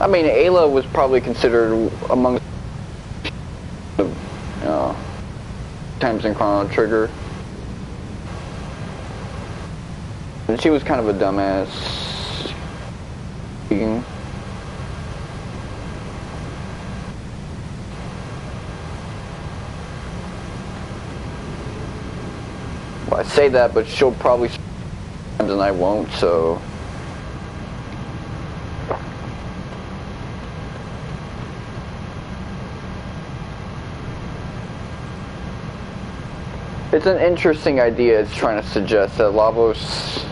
I mean, Ayla was probably considered among the times in Chrono Trigger. And she was kind of a dumbass. Well, I say that, but she'll probably and I won't, so... It's an interesting idea. It's trying to suggest that Lavos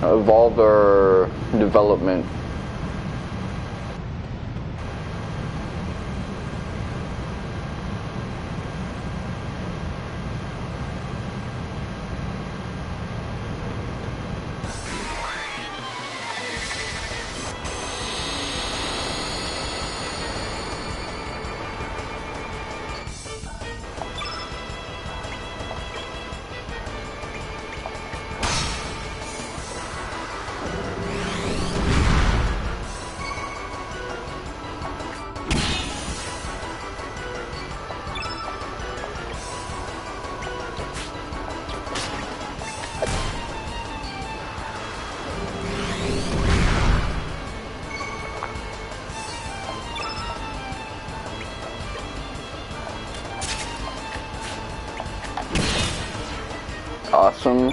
evolved our development. Awesome.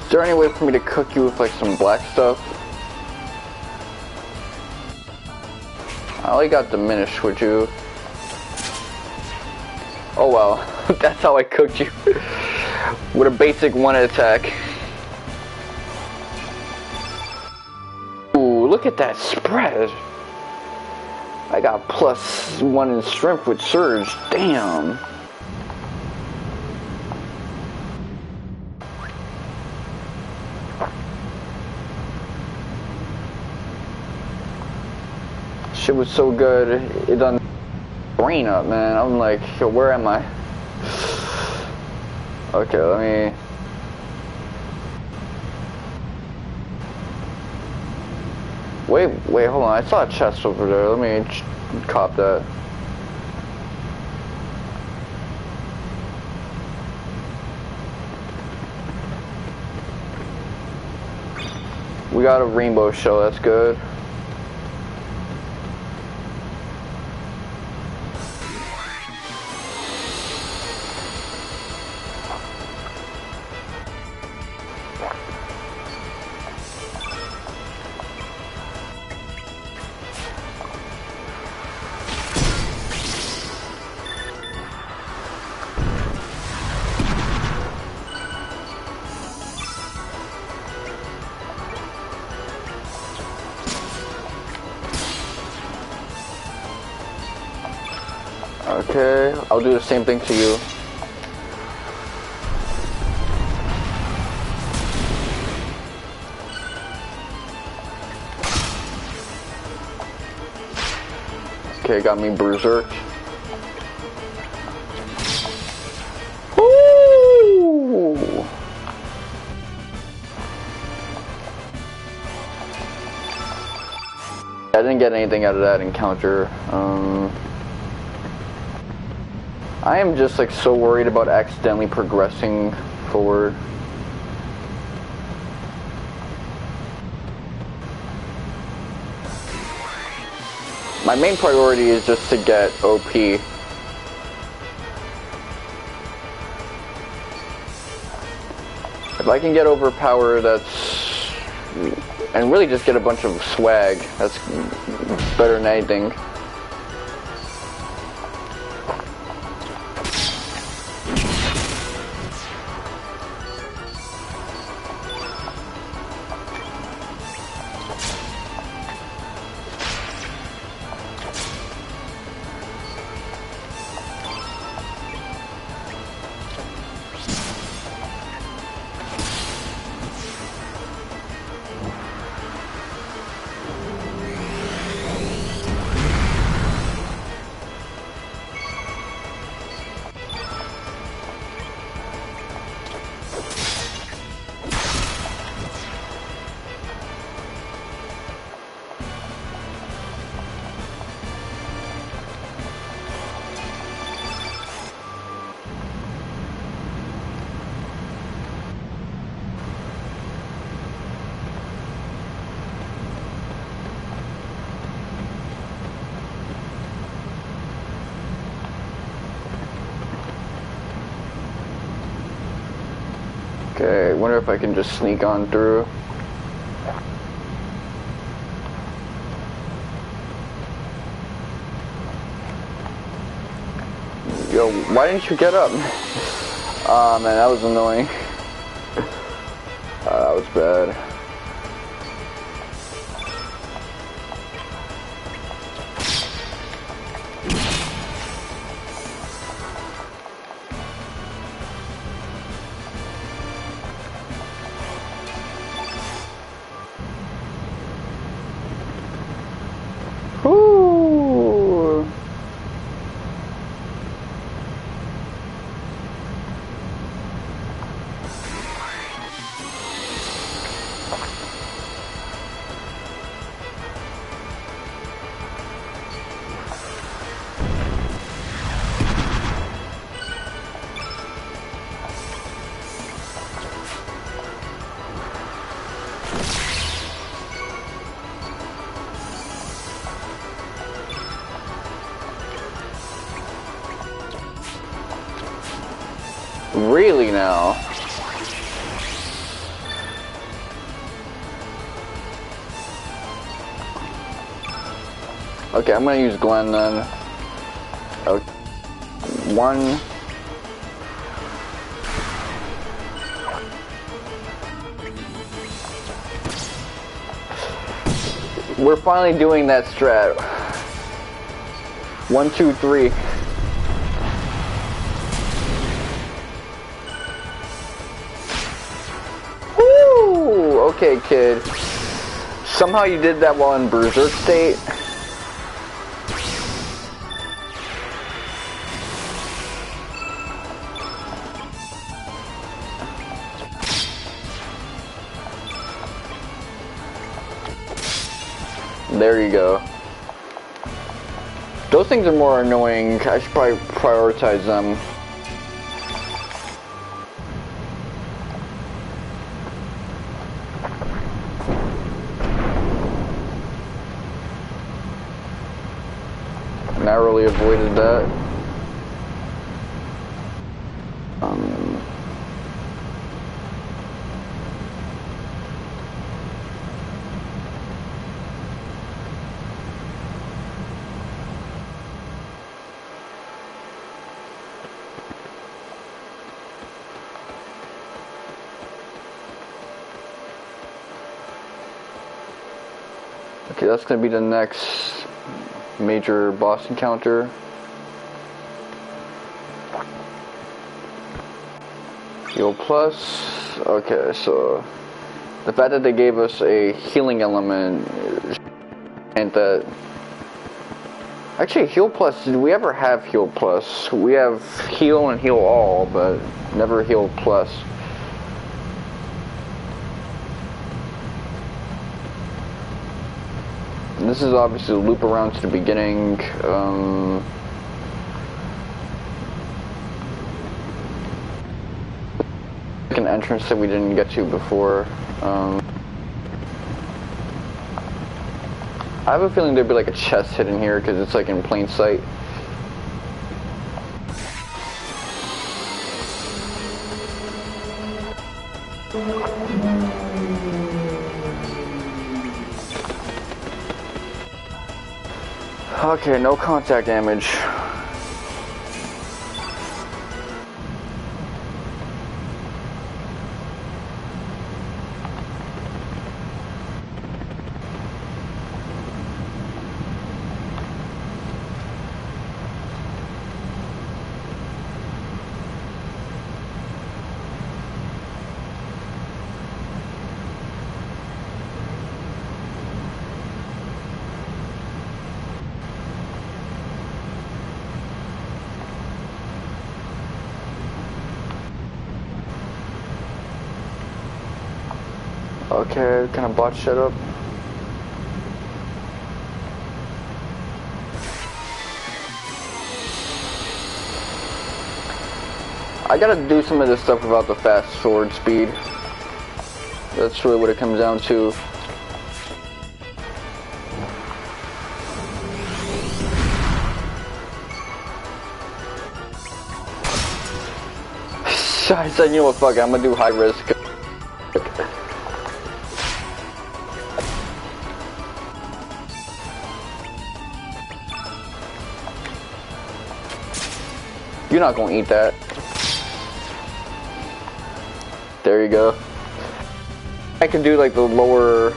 Is there any way for me to cook you with like some black stuff? I only got diminished, would you? Oh well, that's how I cooked you. With a basic one attack. Ooh, look at that spread. I got +1 in strength with Surge. Damn. Shit was so good. It done brain up, man. I'm like, yo, where am I? Okay, let me. Wait, hold on. I saw a chest over there. Let me cop that. We got a rainbow shell. That's good. Okay, I'll do the same thing to you. Okay, got me berserked. Woo! I didn't get anything out of that encounter. I am just like so worried about accidentally progressing forward. My main priority is just to get OP. If I can get overpowered, that's... and really just get a bunch of swag, that's better than anything. Okay, wonder if I can just sneak on through. Yo, why didn't you get up? Ah, man, that was annoying. That was bad. Woo! Really now? Okay, I'm gonna use Glenn then. Okay. 1. We're finally doing that strat. 1, 2, 3. Woo! Okay, kid. Somehow you did that while in Berserk state. There you go. Those things are more annoying. I should probably prioritize them. Narrowly avoided that. Okay, that's gonna be the next major boss encounter. Heal plus. Okay, so the fact that they gave us a healing element and that actually heal plus, did we ever have heal plus? We have heal and heal all, but never heal plus. This is obviously a loop around to the beginning. An entrance that we didn't get to before. I have a feeling there'd be like a chest hidden here because it's like in plain sight. Okay, no contact damage. Okay, can I botch shit up? I gotta do some of this stuff without the fast sword speed. That's really what it comes down to. I said, you know what, fuck it, I'm gonna do high risk. You're not gonna eat that. There you go. I can do like the lower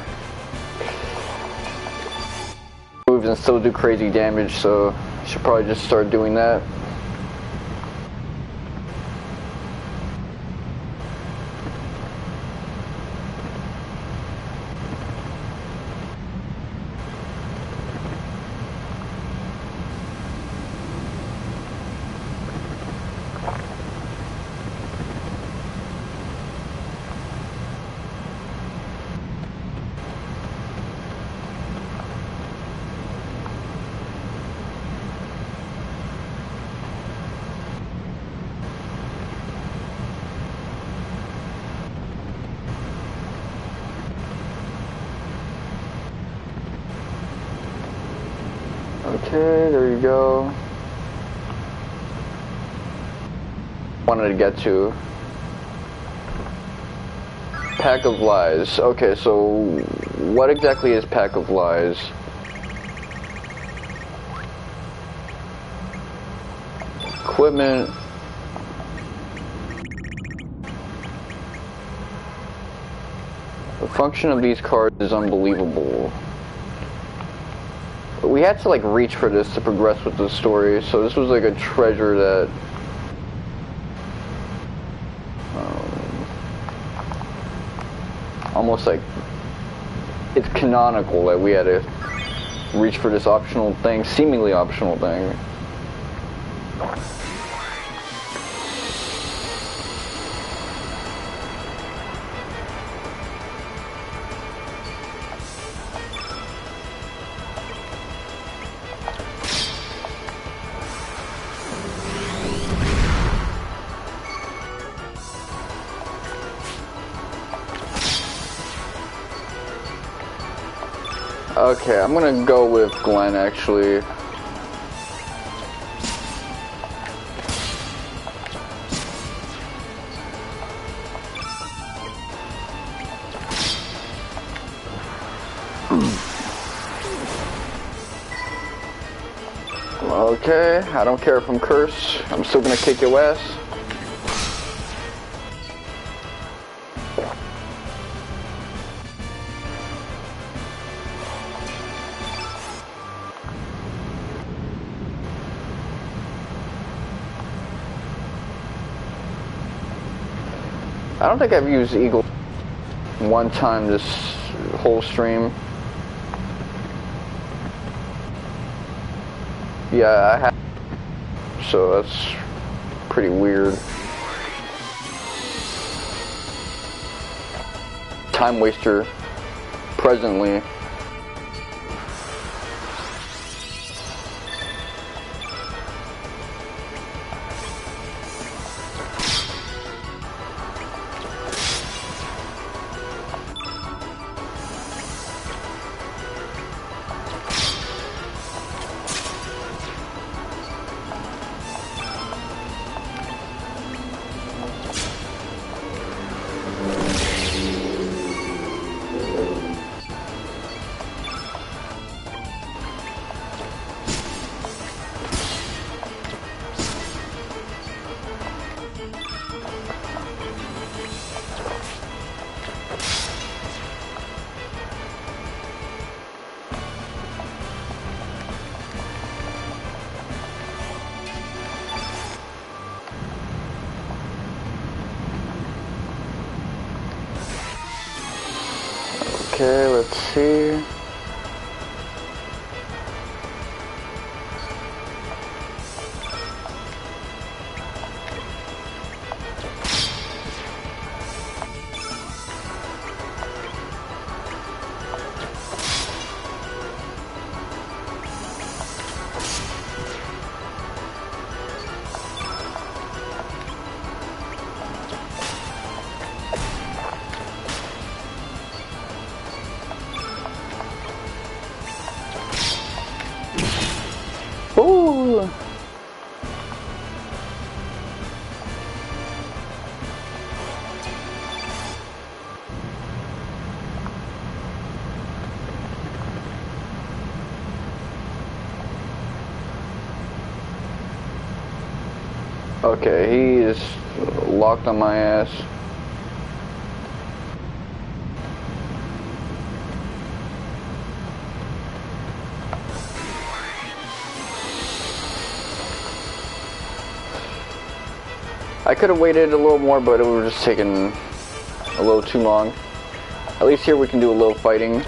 moves and still do crazy damage, so I should probably just start doing that. Okay, there you go. Wanted to get to Pack of Lies. Okay, so what exactly is Pack of Lies? equipment. The function of these cards is unbelievable. We had to like reach for this to progress with the story, so this was like a treasure that almost like it's canonical that we had to reach for this optional thing, seemingly optional thing. Okay, I'm gonna go with Glenn actually. Okay, I don't care if I'm cursed. I'm still gonna kick your ass. I don't think I've used Eagle one time this whole stream. Yeah, I have. So that's pretty weird. Time waster presently. Okay, let's see. Ooh. Okay, he is locked on my ass. I could have waited a little more, but it would have just taken a little too long. At least here we can do a little fighting.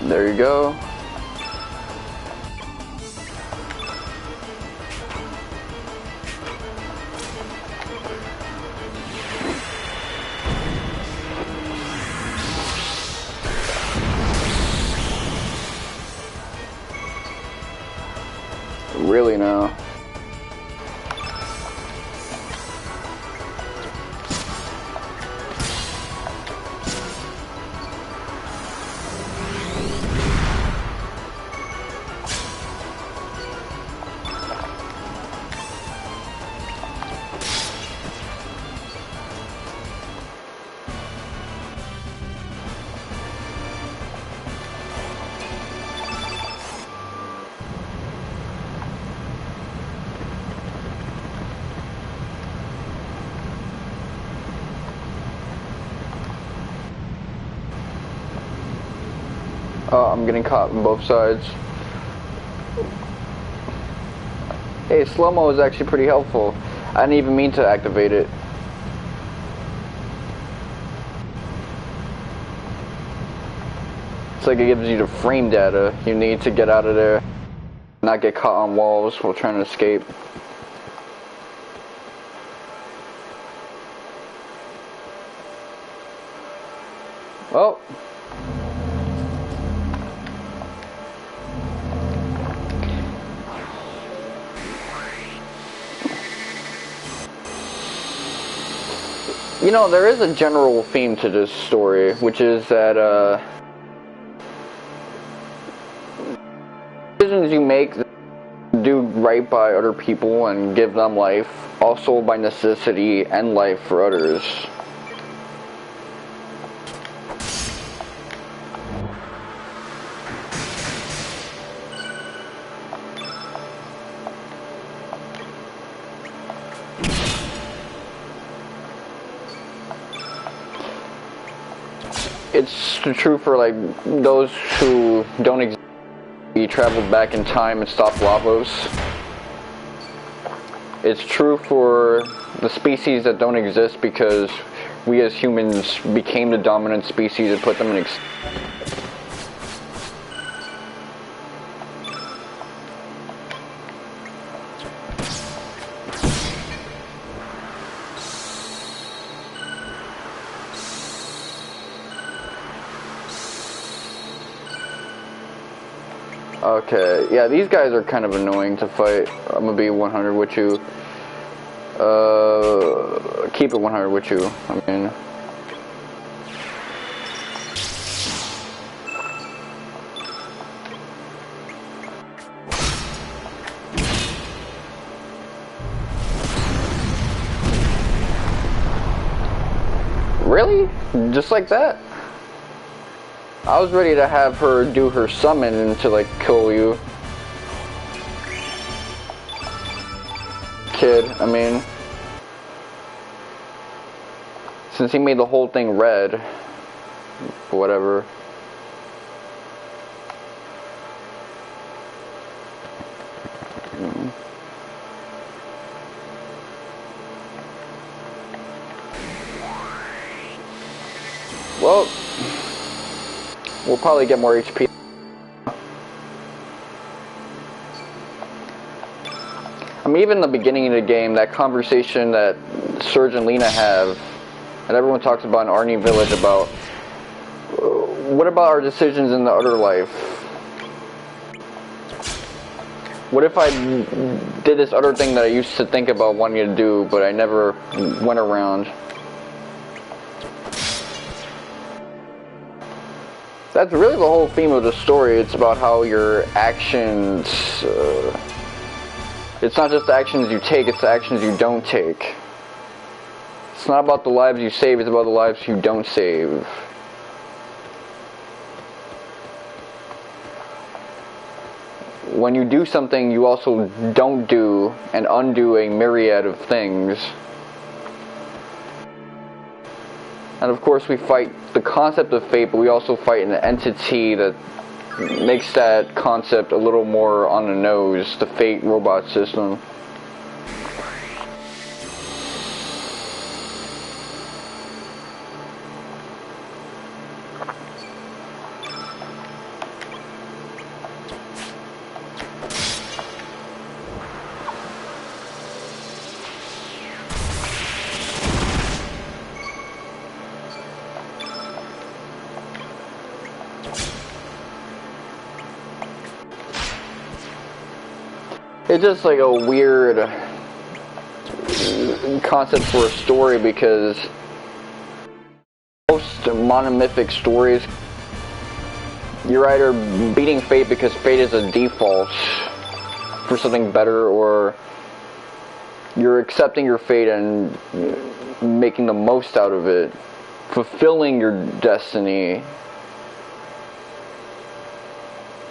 There you go. Really now. Oh, I'm getting caught on both sides. Hey, slow-mo is actually pretty helpful. I didn't even mean to activate it. It's like it gives you the frame data you need to get out of there. Not get caught on walls while trying to escape. Oh. You know, there is a general theme to this story, which is that, decisions you make do right by other people and give them life, also by necessity end life for others. It's true for like those who don't exist. He traveled back in time and stopped Lavos. It's true for the species that don't exist because we as humans became the dominant species and put them in Okay, yeah, these guys are kind of annoying to fight. I'm gonna be 100 with you. Keep it 100 with you. I mean, really? Just like that? I was ready to have her do her summon and to like kill you. Kid, I mean. Since he made the whole thing red. Whatever. Well, we'll probably get more HP. I mean, even in the beginning of the game, that conversation that Serge and Lena have, and everyone talks about in Arnie Village about, what about our decisions in the other life? What if I did this other thing that I used to think about wanting to do, but I never went around? That's really the whole theme of the story. It's about how your actions, it's not just the actions you take, it's the actions you don't take. It's not about the lives you save, it's about the lives you don't save. When you do something, you also don't do and undo a myriad of things. And of course we fight the concept of fate, but we also fight an entity that makes that concept a little more on the nose, the fate robot system. It's just like a weird concept for a story because most monomythic stories, you're either beating fate because fate is a default for something better, or you're accepting your fate and making the most out of it, fulfilling your destiny.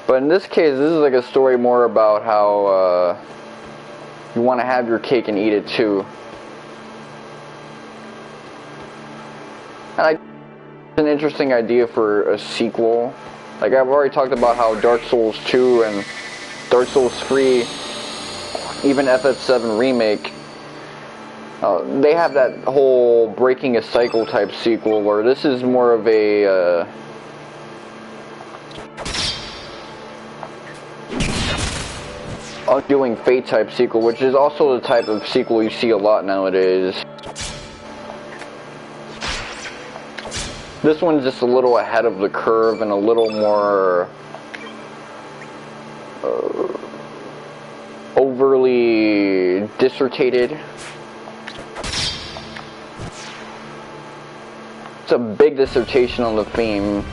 But in this case, this is like a story more about how you want to have your cake and eat it too. And it's an interesting idea for a sequel, Like I've already talked about how Dark Souls 2 and Dark Souls 3, even FF7 Remake, they have that whole breaking a cycle type sequel, where this is more of a undoing fate type sequel, which is also the type of sequel you see a lot nowadays. This one's just a little ahead of the curve and a little more overly dissertated. It's a big dissertation on the theme.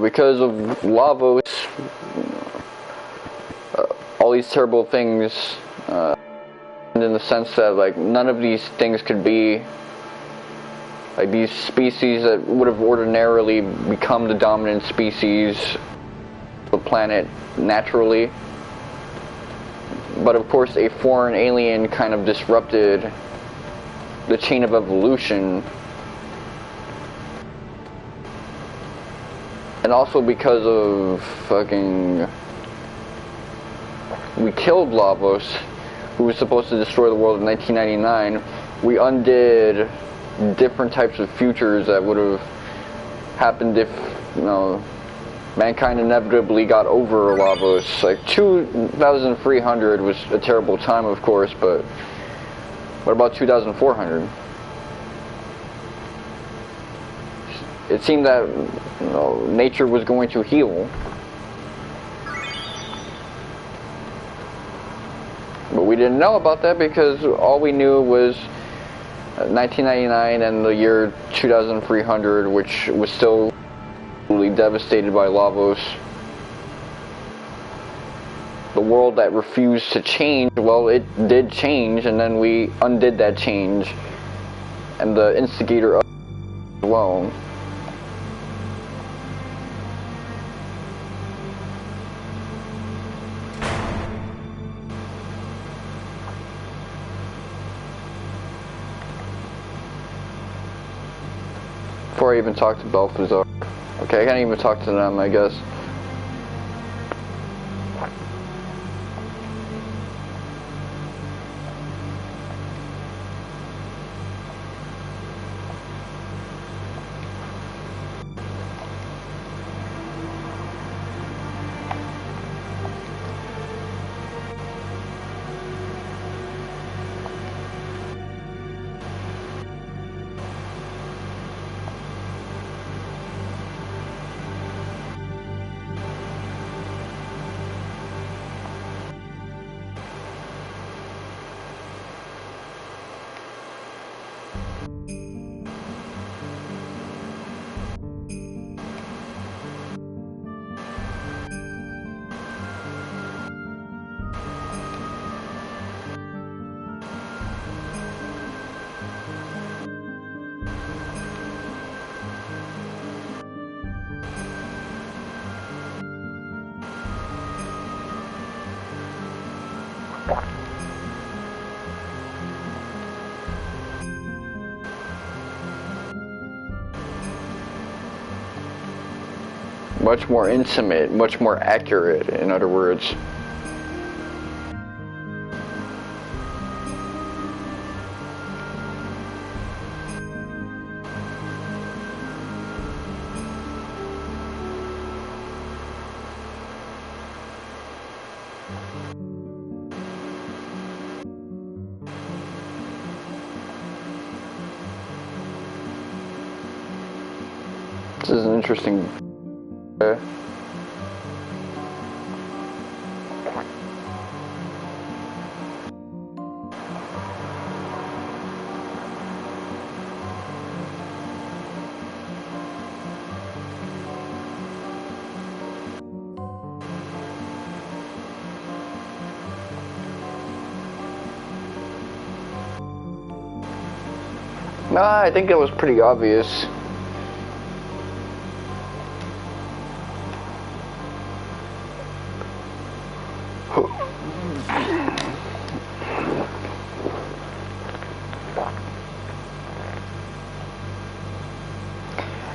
Because of Lavos, all these terrible things, in the sense that like none of these things could be like these species that would have ordinarily become the dominant species of the planet naturally. But of course a foreign alien kind of disrupted the chain of evolution. And also because of fucking... we killed Lavos, who was supposed to destroy the world in 1999. We undid different types of futures that would have happened if, you know, mankind inevitably got over Lavos. Like, 2,300 was a terrible time, of course, but what about 2,400? It seemed that, you know, nature was going to heal. But we didn't know about that because all we knew was 1999 and the year 2300, which was still really devastated by Lavos. The world that refused to change, well, it did change, and then we undid that change. And the instigator of it as well. Before I even talk to Balthazar. Okay, I can't even talk to them, I guess. Much more intimate, much more accurate, in other words. This is an interesting... Nah, I think it was pretty obvious.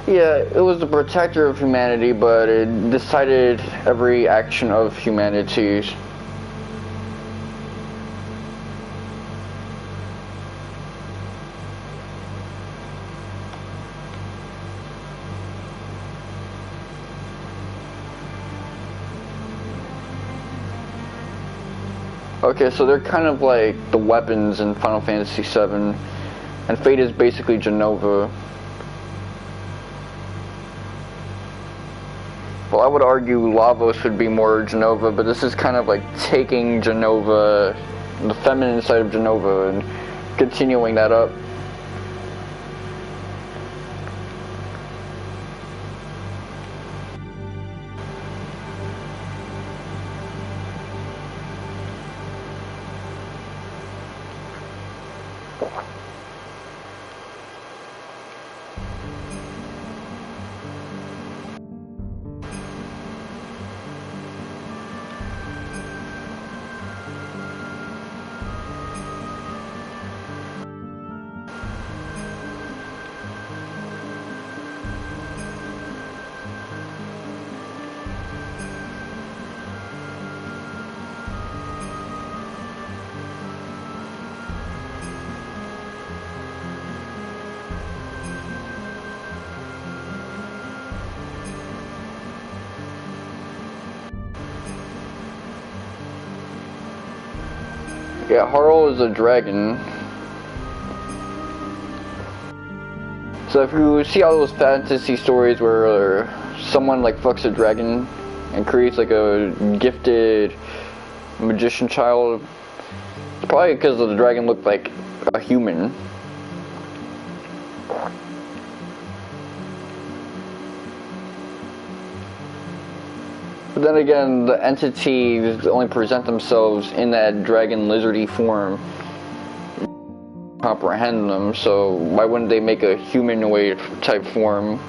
Yeah, it was the protector of humanity, but it decided every action of humanity. Okay, so they're kind of like the weapons in Final Fantasy VII, and Fate is basically Genova. Well, I would argue Lavos would be more Genova, but this is kind of like taking Genova, the feminine side of Genova, and continuing that up. Yeah, Harl is a dragon. So if you see all those fantasy stories where someone like fucks a dragon and creates like a gifted magician child, it's probably because the dragon looked like a human. But then again, the entities only present themselves in that dragon lizardy form. Comprehend them, so why wouldn't they make a humanoid type form?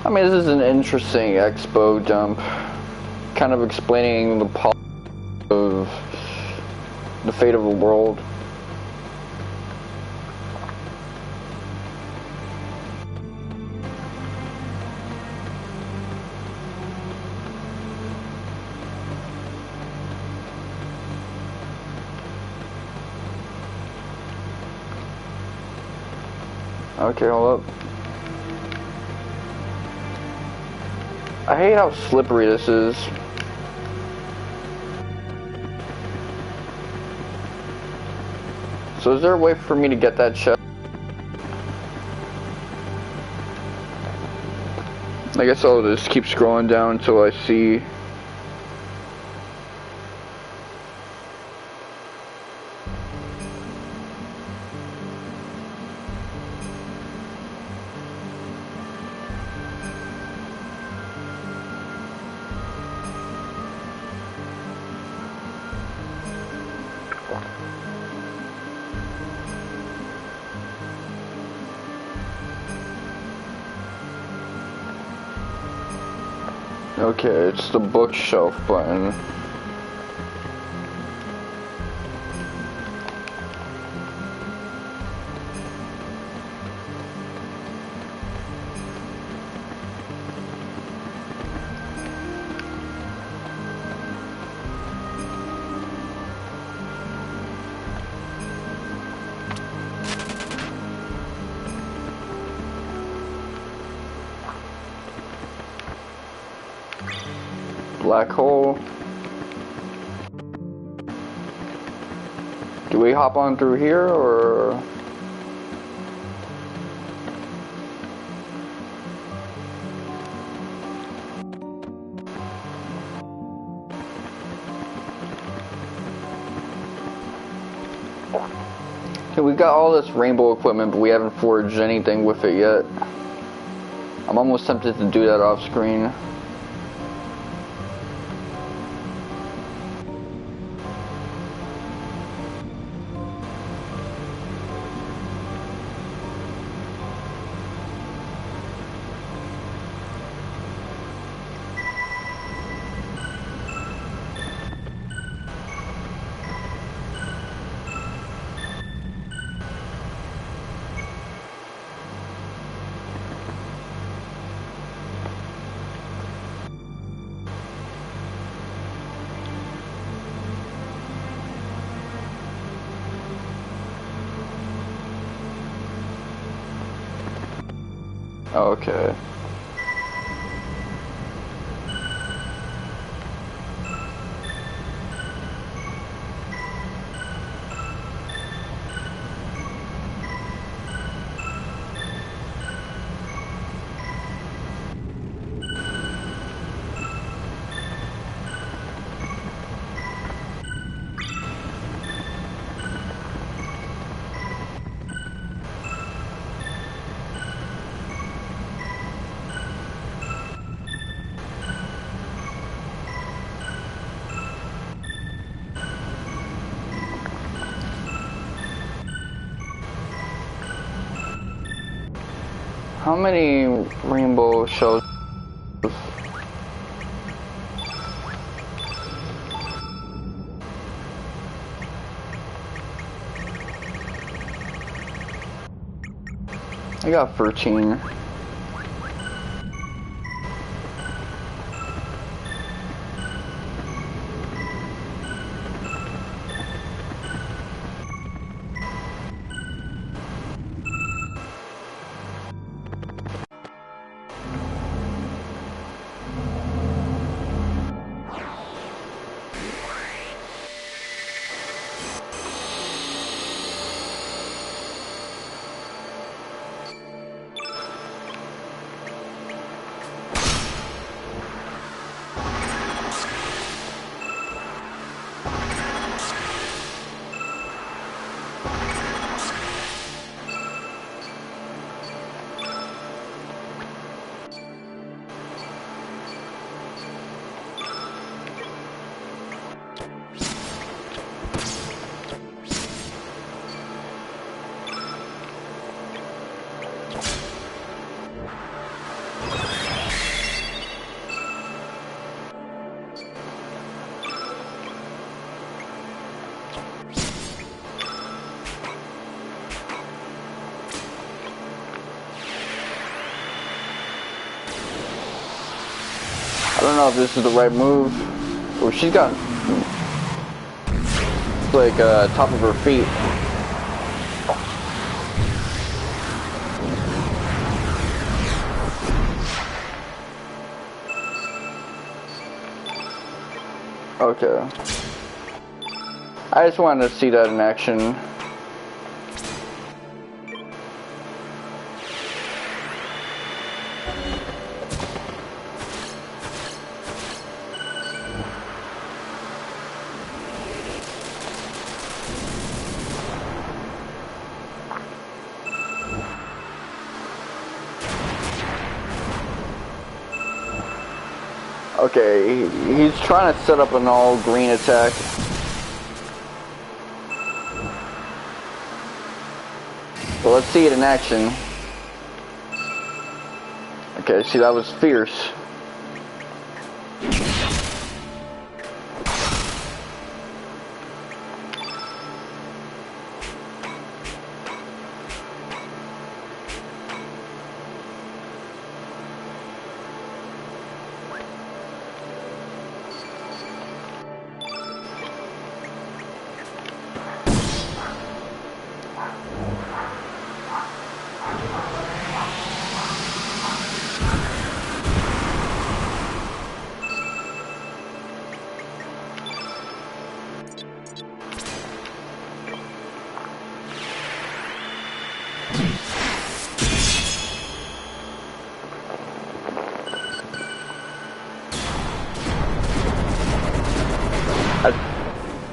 I mean, this is an interesting expo dump, kind of explaining the politics of the fate of the world. Okay, hold up. I hate how slippery this is. So is there a way for me to get that chest? I guess I'll just keep scrolling down until I see. Okay, it's the bookshelf button. Black hole. Do we hop on through here, or? Okay, we got all this rainbow equipment, but we haven't forged anything with it yet. I'm almost tempted to do that off screen. Okay. How many rainbow shells? I got 13. I don't know if this is the right move. Oh, she's got like top of her feet. Okay. I just wanted to see that in action. Okay, he's trying to set up an all green attack. Well, let's see it in action. Okay, see, that was fierce.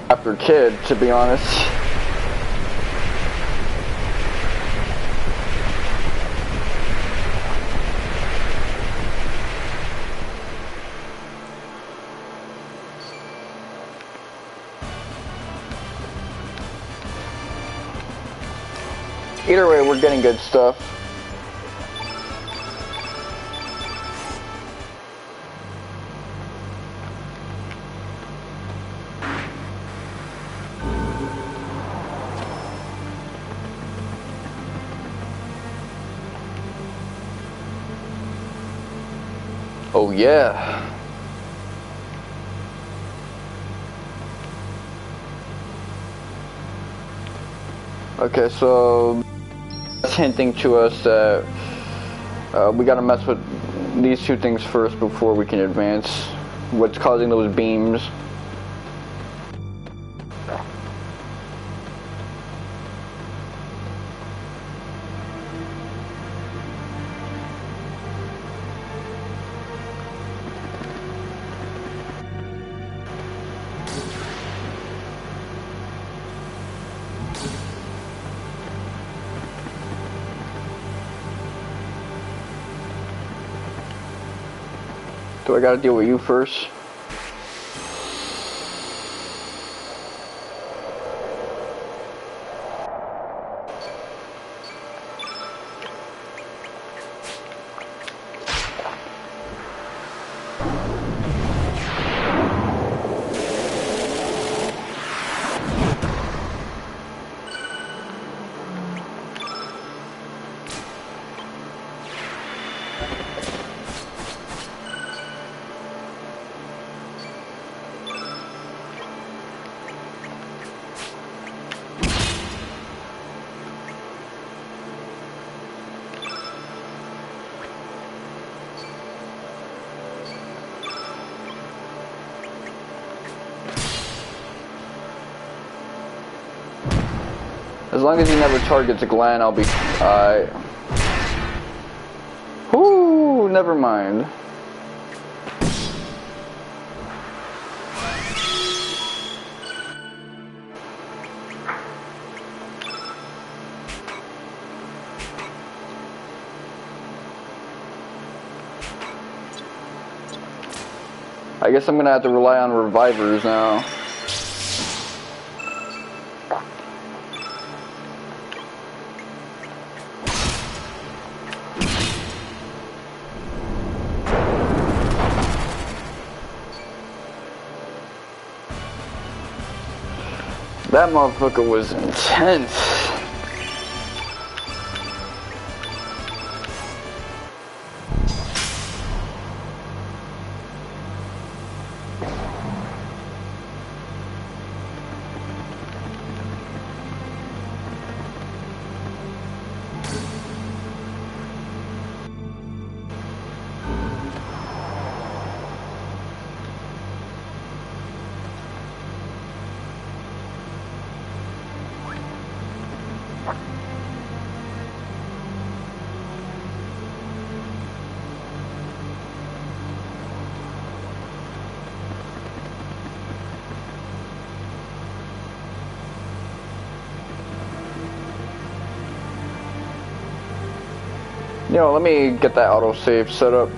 After Kid, to be honest. Either way, we're getting good stuff. Oh yeah. Okay, so that's hinting to us that we gotta mess with these two things first before we can advance. What's causing those beams? Do I gotta deal with you first? As long as he never targets Glenn, I'll be alright. Ooh, never mind. I guess I'm gonna have to rely on revivers now. That motherfucker was intense. You know, let me get that autosave set up.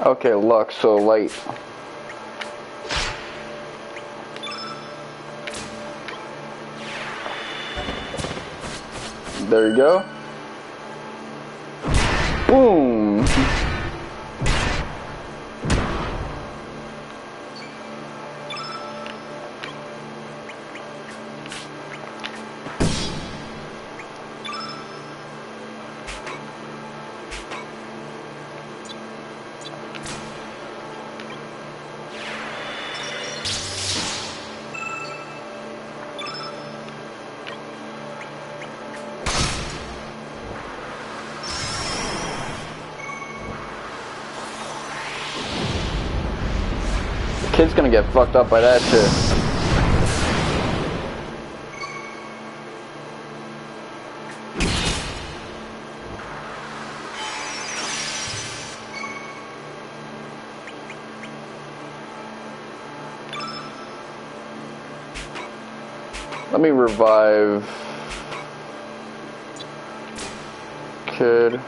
Okay, luck, so light. There you go. Boom! Kid's gonna get fucked up by that shit. Let me revive Kid.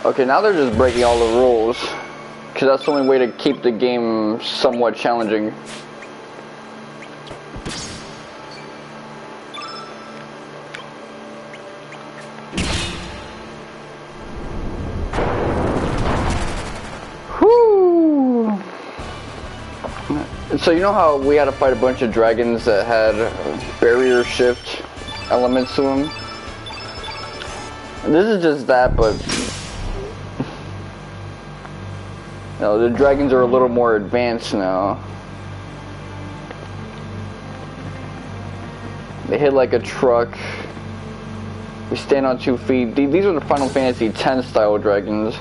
Okay, now they're just breaking all the rules, because that's the only way to keep the game somewhat challenging. Whoo! So you know how we had to fight a bunch of dragons that had barrier shift elements to them? This is just that, but no, the dragons are a little more advanced now. They hit like a truck. We stand on 2 feet. These are the Final Fantasy X style dragons.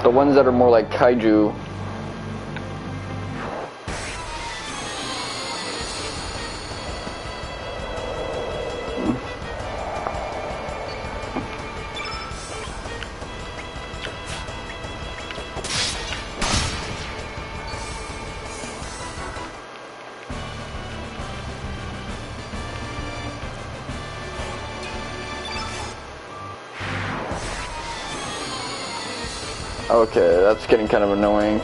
The ones that are more like kaiju. Okay, that's getting kind of annoying.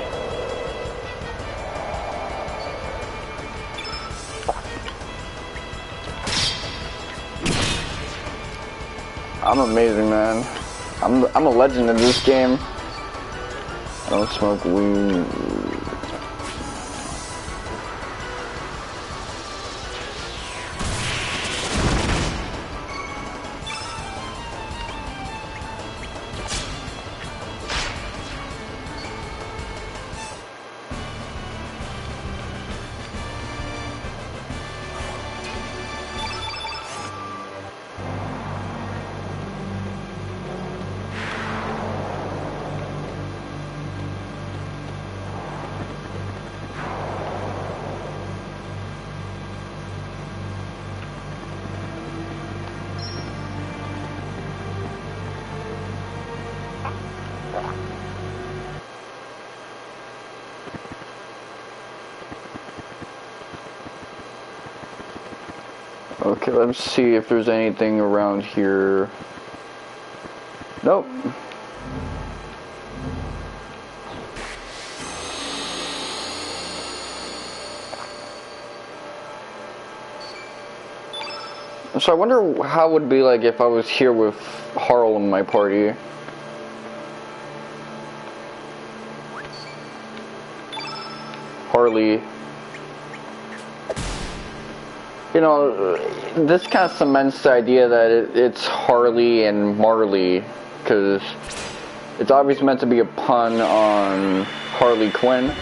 I'm amazing, man. I'm a legend in this game. I don't smoke weed. Okay, let's see if there's anything around here. Nope. So I wonder how it would be like if I was here with Harl in my party. Harley. You know, this kind of cements the idea that it's Harley and Marley, because it's obviously meant to be a pun on Harley Quinn.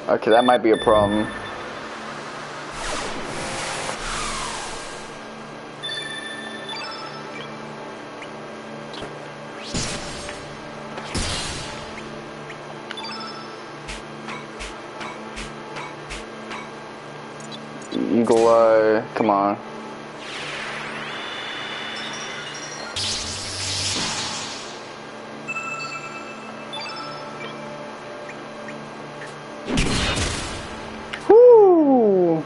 Okay, that might be a problem. Eagle Eye. Come on. Woo!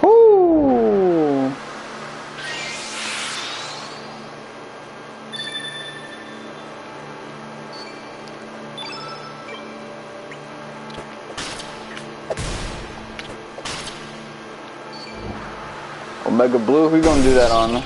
Woo! Omega Blue, who you gonna do that on?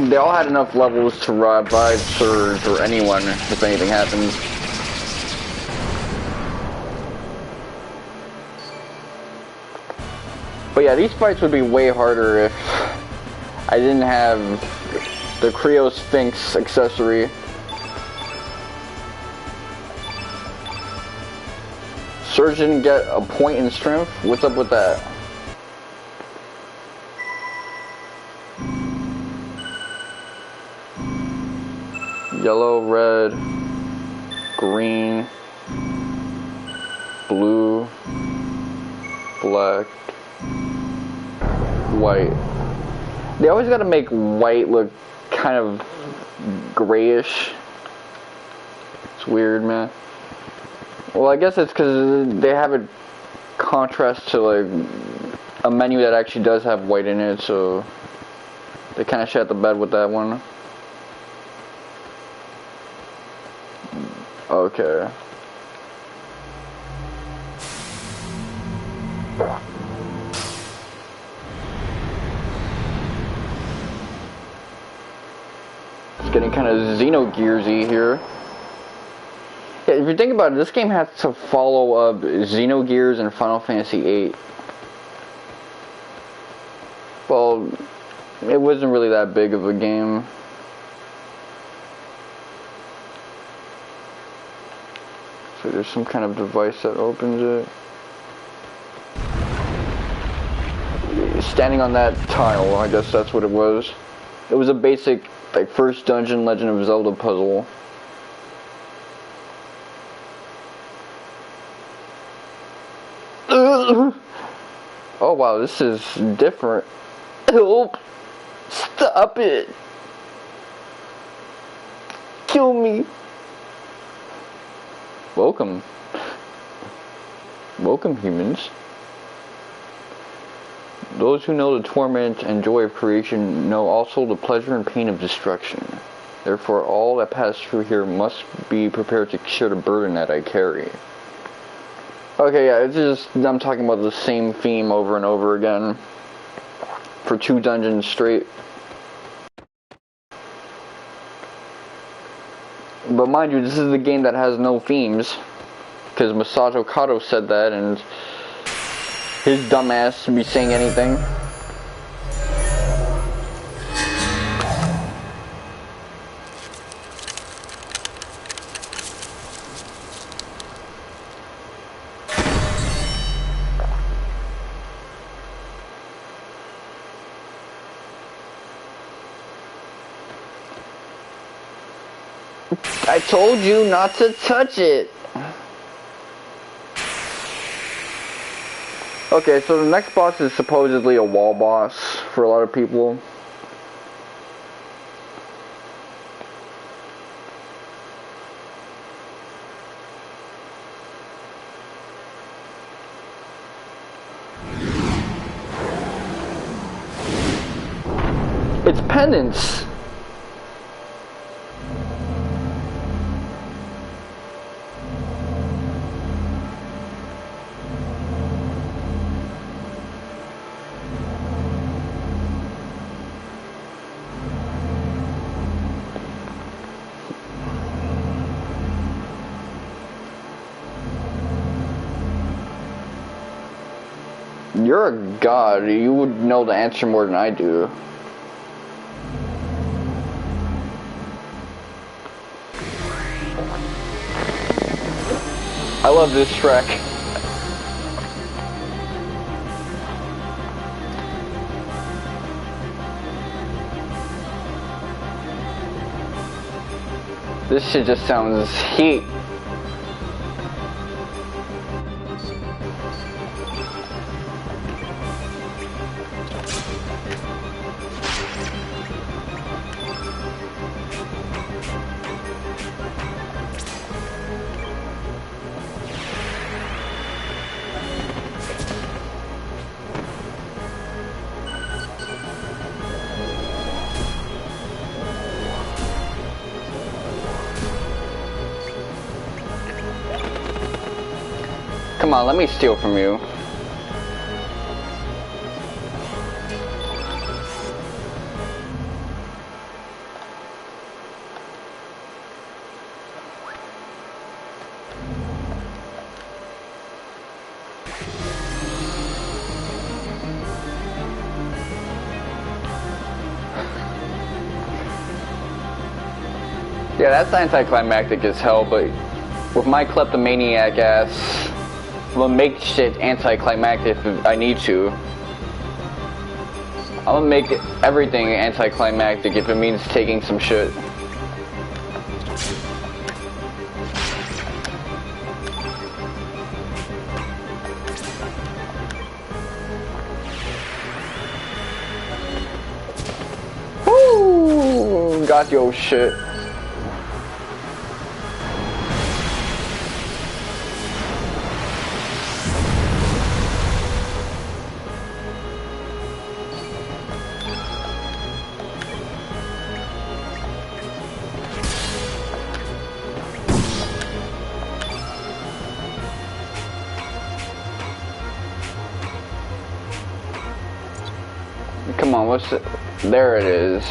They all had enough levels to revive Surge or anyone if anything happens. But yeah, these fights would be way harder if I didn't have the Creo Sphinx accessory. Surge didn't get a point in strength? What's up with that? Yellow, red, green, blue, black, white. They always gotta make white look kind of grayish. It's weird, man. Well, I guess it's because they have a contrast to like a menu that actually does have white in it, so they kind of shit the bed with that one. Okay. It's getting kind of Xenogearsy here. Yeah, if you think about it, this game has to follow up Xenogears and Final Fantasy VIII. Well, it wasn't really that big of a game. So there's some kind of device that opens it. Standing on that tile, I guess that's what it was. It was a basic, like, first dungeon Legend of Zelda puzzle. Oh wow, this is different. Help! Stop it! Kill me! Welcome. Welcome, humans. Those who know the torment and joy of creation know also the pleasure and pain of destruction. Therefore, all that pass through here must be prepared to share the burden that I carry. Okay, yeah, it's just, I'm talking about the same theme over and over again. For 2 dungeons straight. But mind you, this is the game that has no themes. Because Masato Kato said that, and his dumbass to be saying anything. I told you not to touch it. Okay, so the next boss is supposedly a wall boss for a lot of people. It's penance. You're a god. You would know the answer more than I do. I love this track. This shit just sounds heat. Come on, let me steal from you. Yeah, that's anticlimactic as hell, but with my kleptomaniac ass, I'm gonna make shit anticlimactic if I need to. I'm gonna make everything anticlimactic if it means taking some shit. Woo! Got your shit. Come on, what's it? There it is.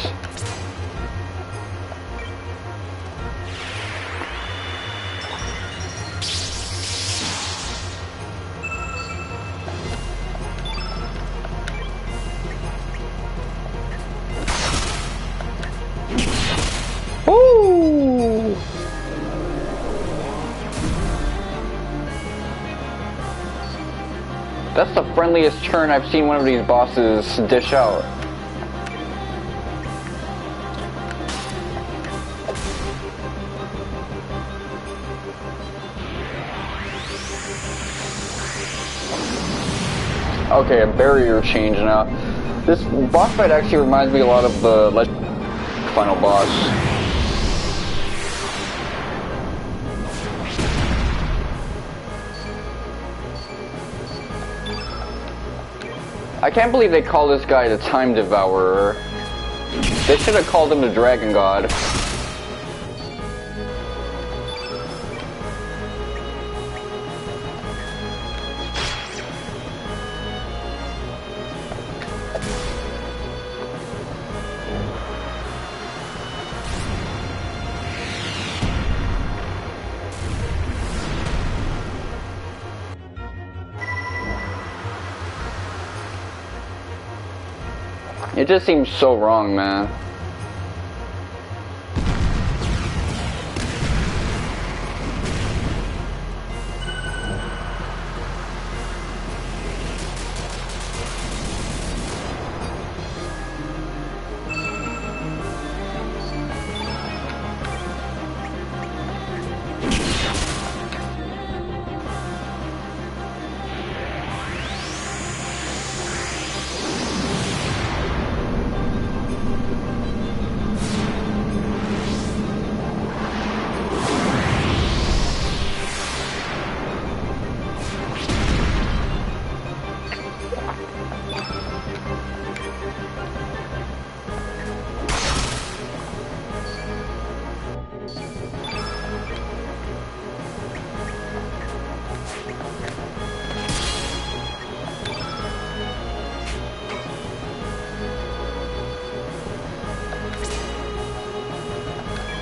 Woo! That's the friendliest turn I've seen one of these bosses dish out. Okay, a barrier change now. This boss fight actually reminds me a lot of the final boss. I can't believe they call this guy the Time Devourer. They should have called him the Dragon God. It just seems so wrong, man.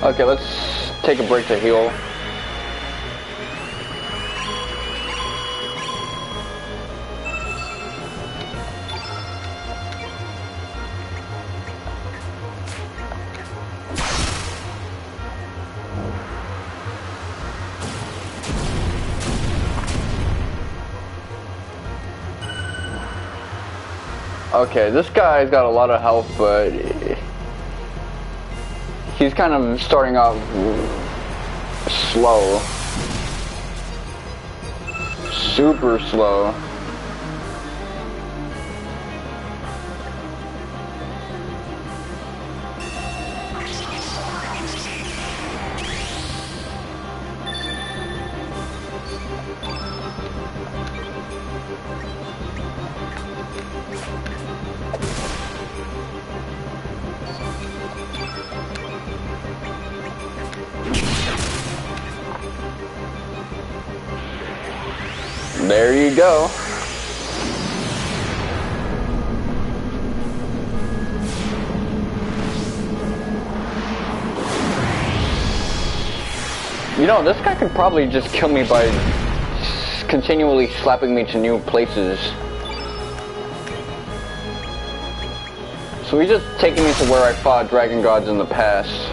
Okay, let's take a break to heal. Okay, this guy's got a lot of health, but he's kind of starting off slow. Super slow. There you go. You know, this guy could probably just kill me by continually slapping me to new places. So he's just taking me to where I fought dragon gods in the past.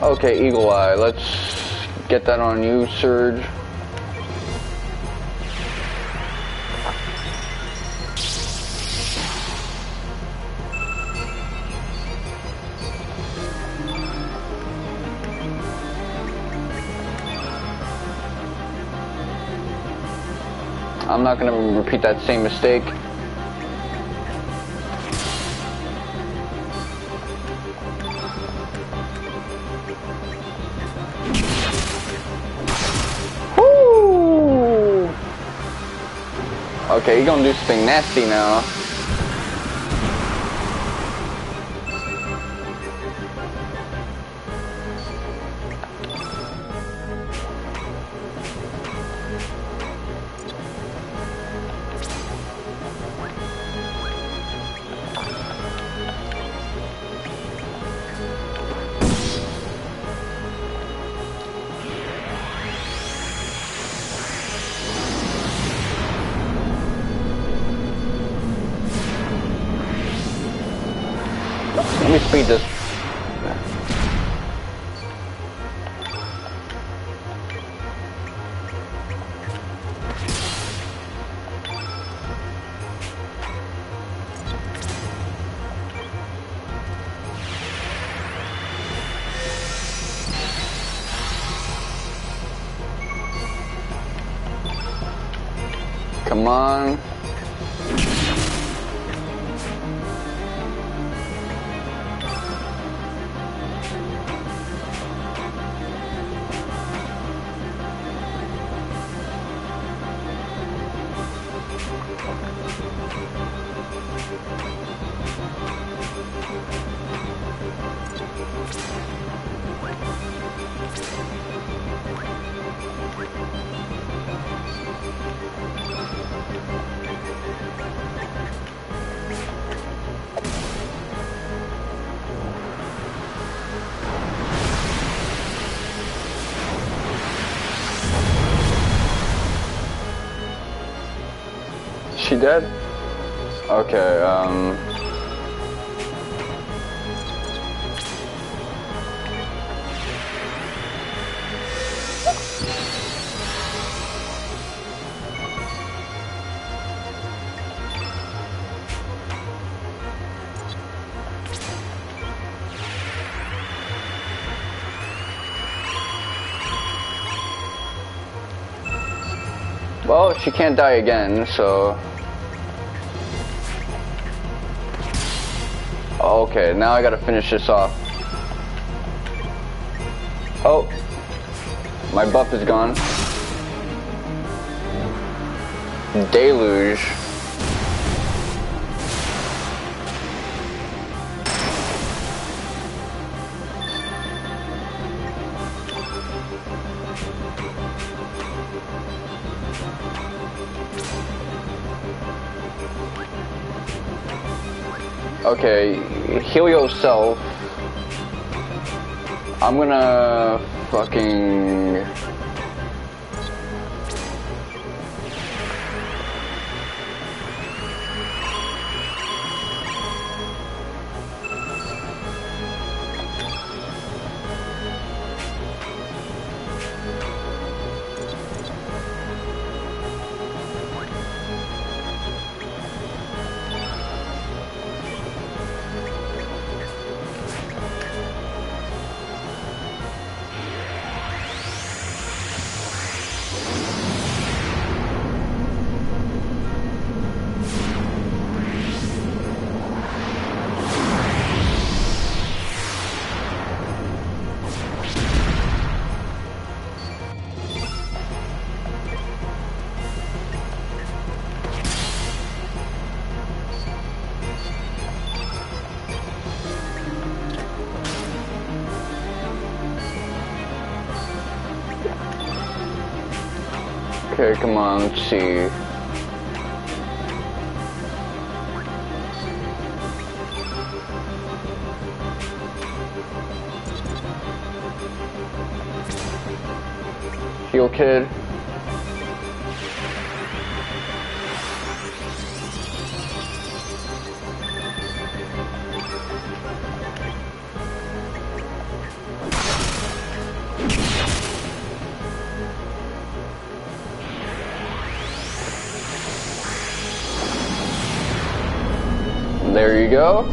Okay, Eagle Eye, let's get that on you, Surge. I'm not gonna repeat that same mistake. Okay, you're gonna do something nasty now. Let me speed this. Come on. She dead? Okay, well, she can't die again, so... Okay, now I gotta finish this off. Oh, my buff is gone. Deluge. Okay, heal yourself. I'm gonna fucking... Okay, come on, let's see. Heal kid. There you go.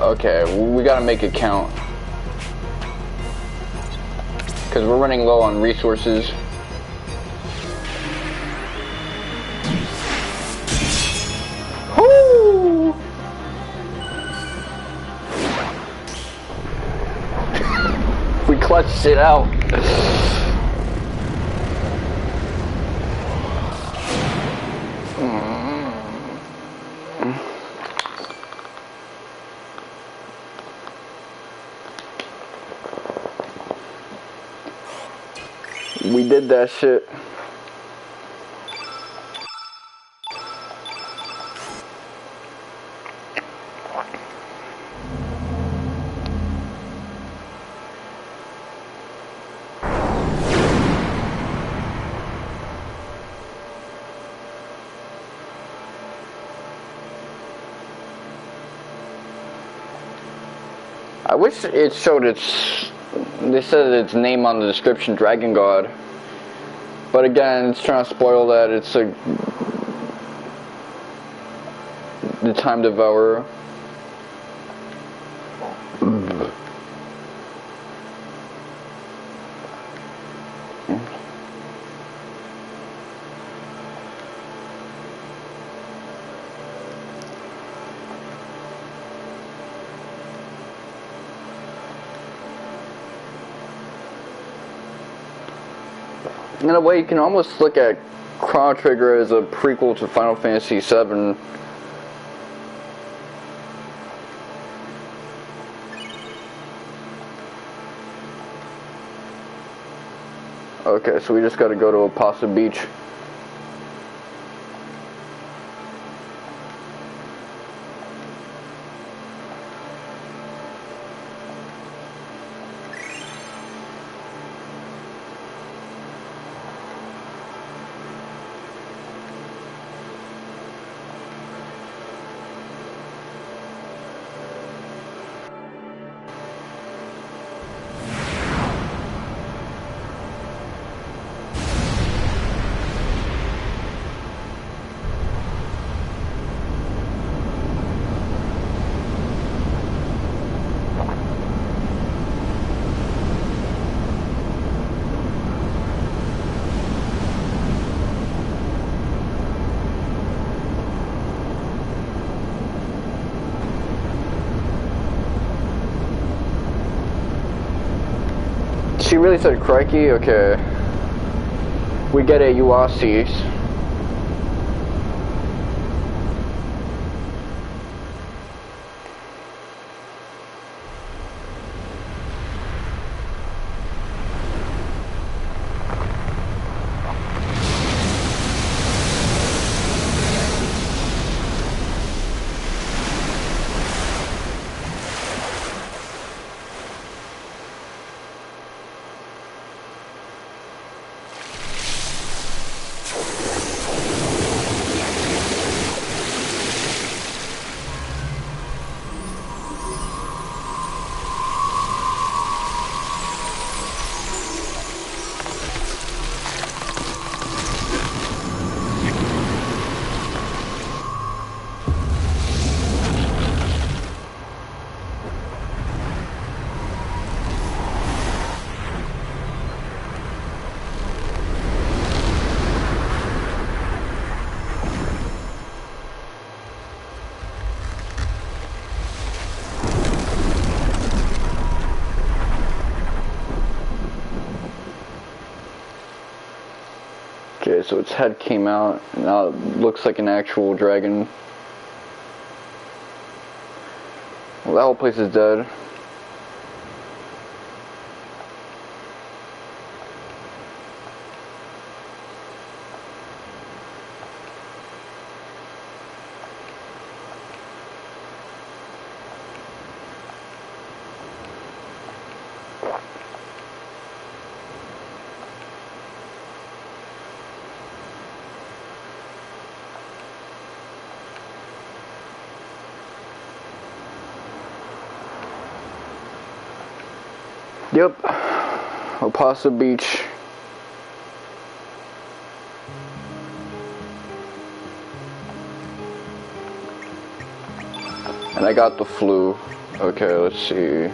Okay, we gotta make it count. Because we're running low on resources. Woo! We clutched it out. We did that shit. I wish it showed its, they said its name on the description, Dragon God. But again, it's trying to spoil that. It's a, the Time Devourer. In a way, you can almost look at Chrono Trigger as a prequel to Final Fantasy VII. Okay, so we just gotta go to Apasa Beach. She really said crikey? Okay. We get it, UASIs. so its head came out, and now it looks like an actual dragon. Well, that whole place is dead. Yep, Opasa Beach. And I got the flu. Okay, let's see.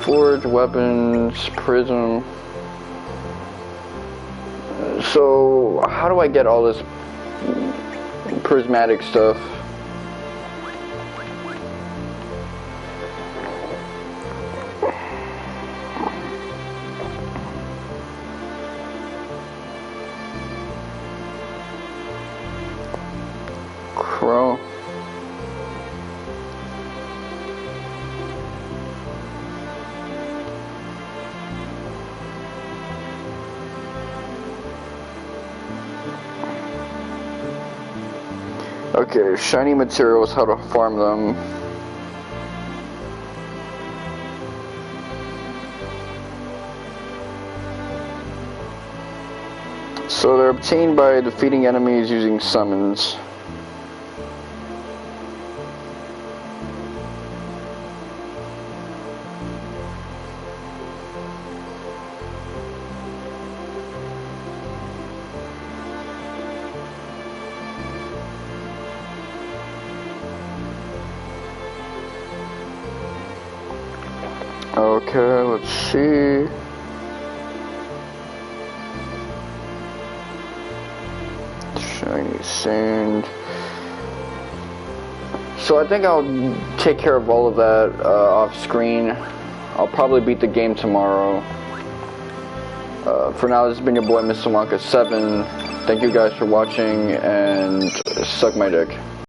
Forge, weapons, prism. So, how do I get all this prismatic stuff? Chrono. Okay, shiny materials, how to farm them. So they're obtained by defeating enemies using summons. Okay, let's see. Shiny sand. So I think I'll take care of all of that off screen. I'll probably beat the game tomorrow. For now, this has been your boy, Mr. Wonka 7. Thank you guys for watching, and suck my dick.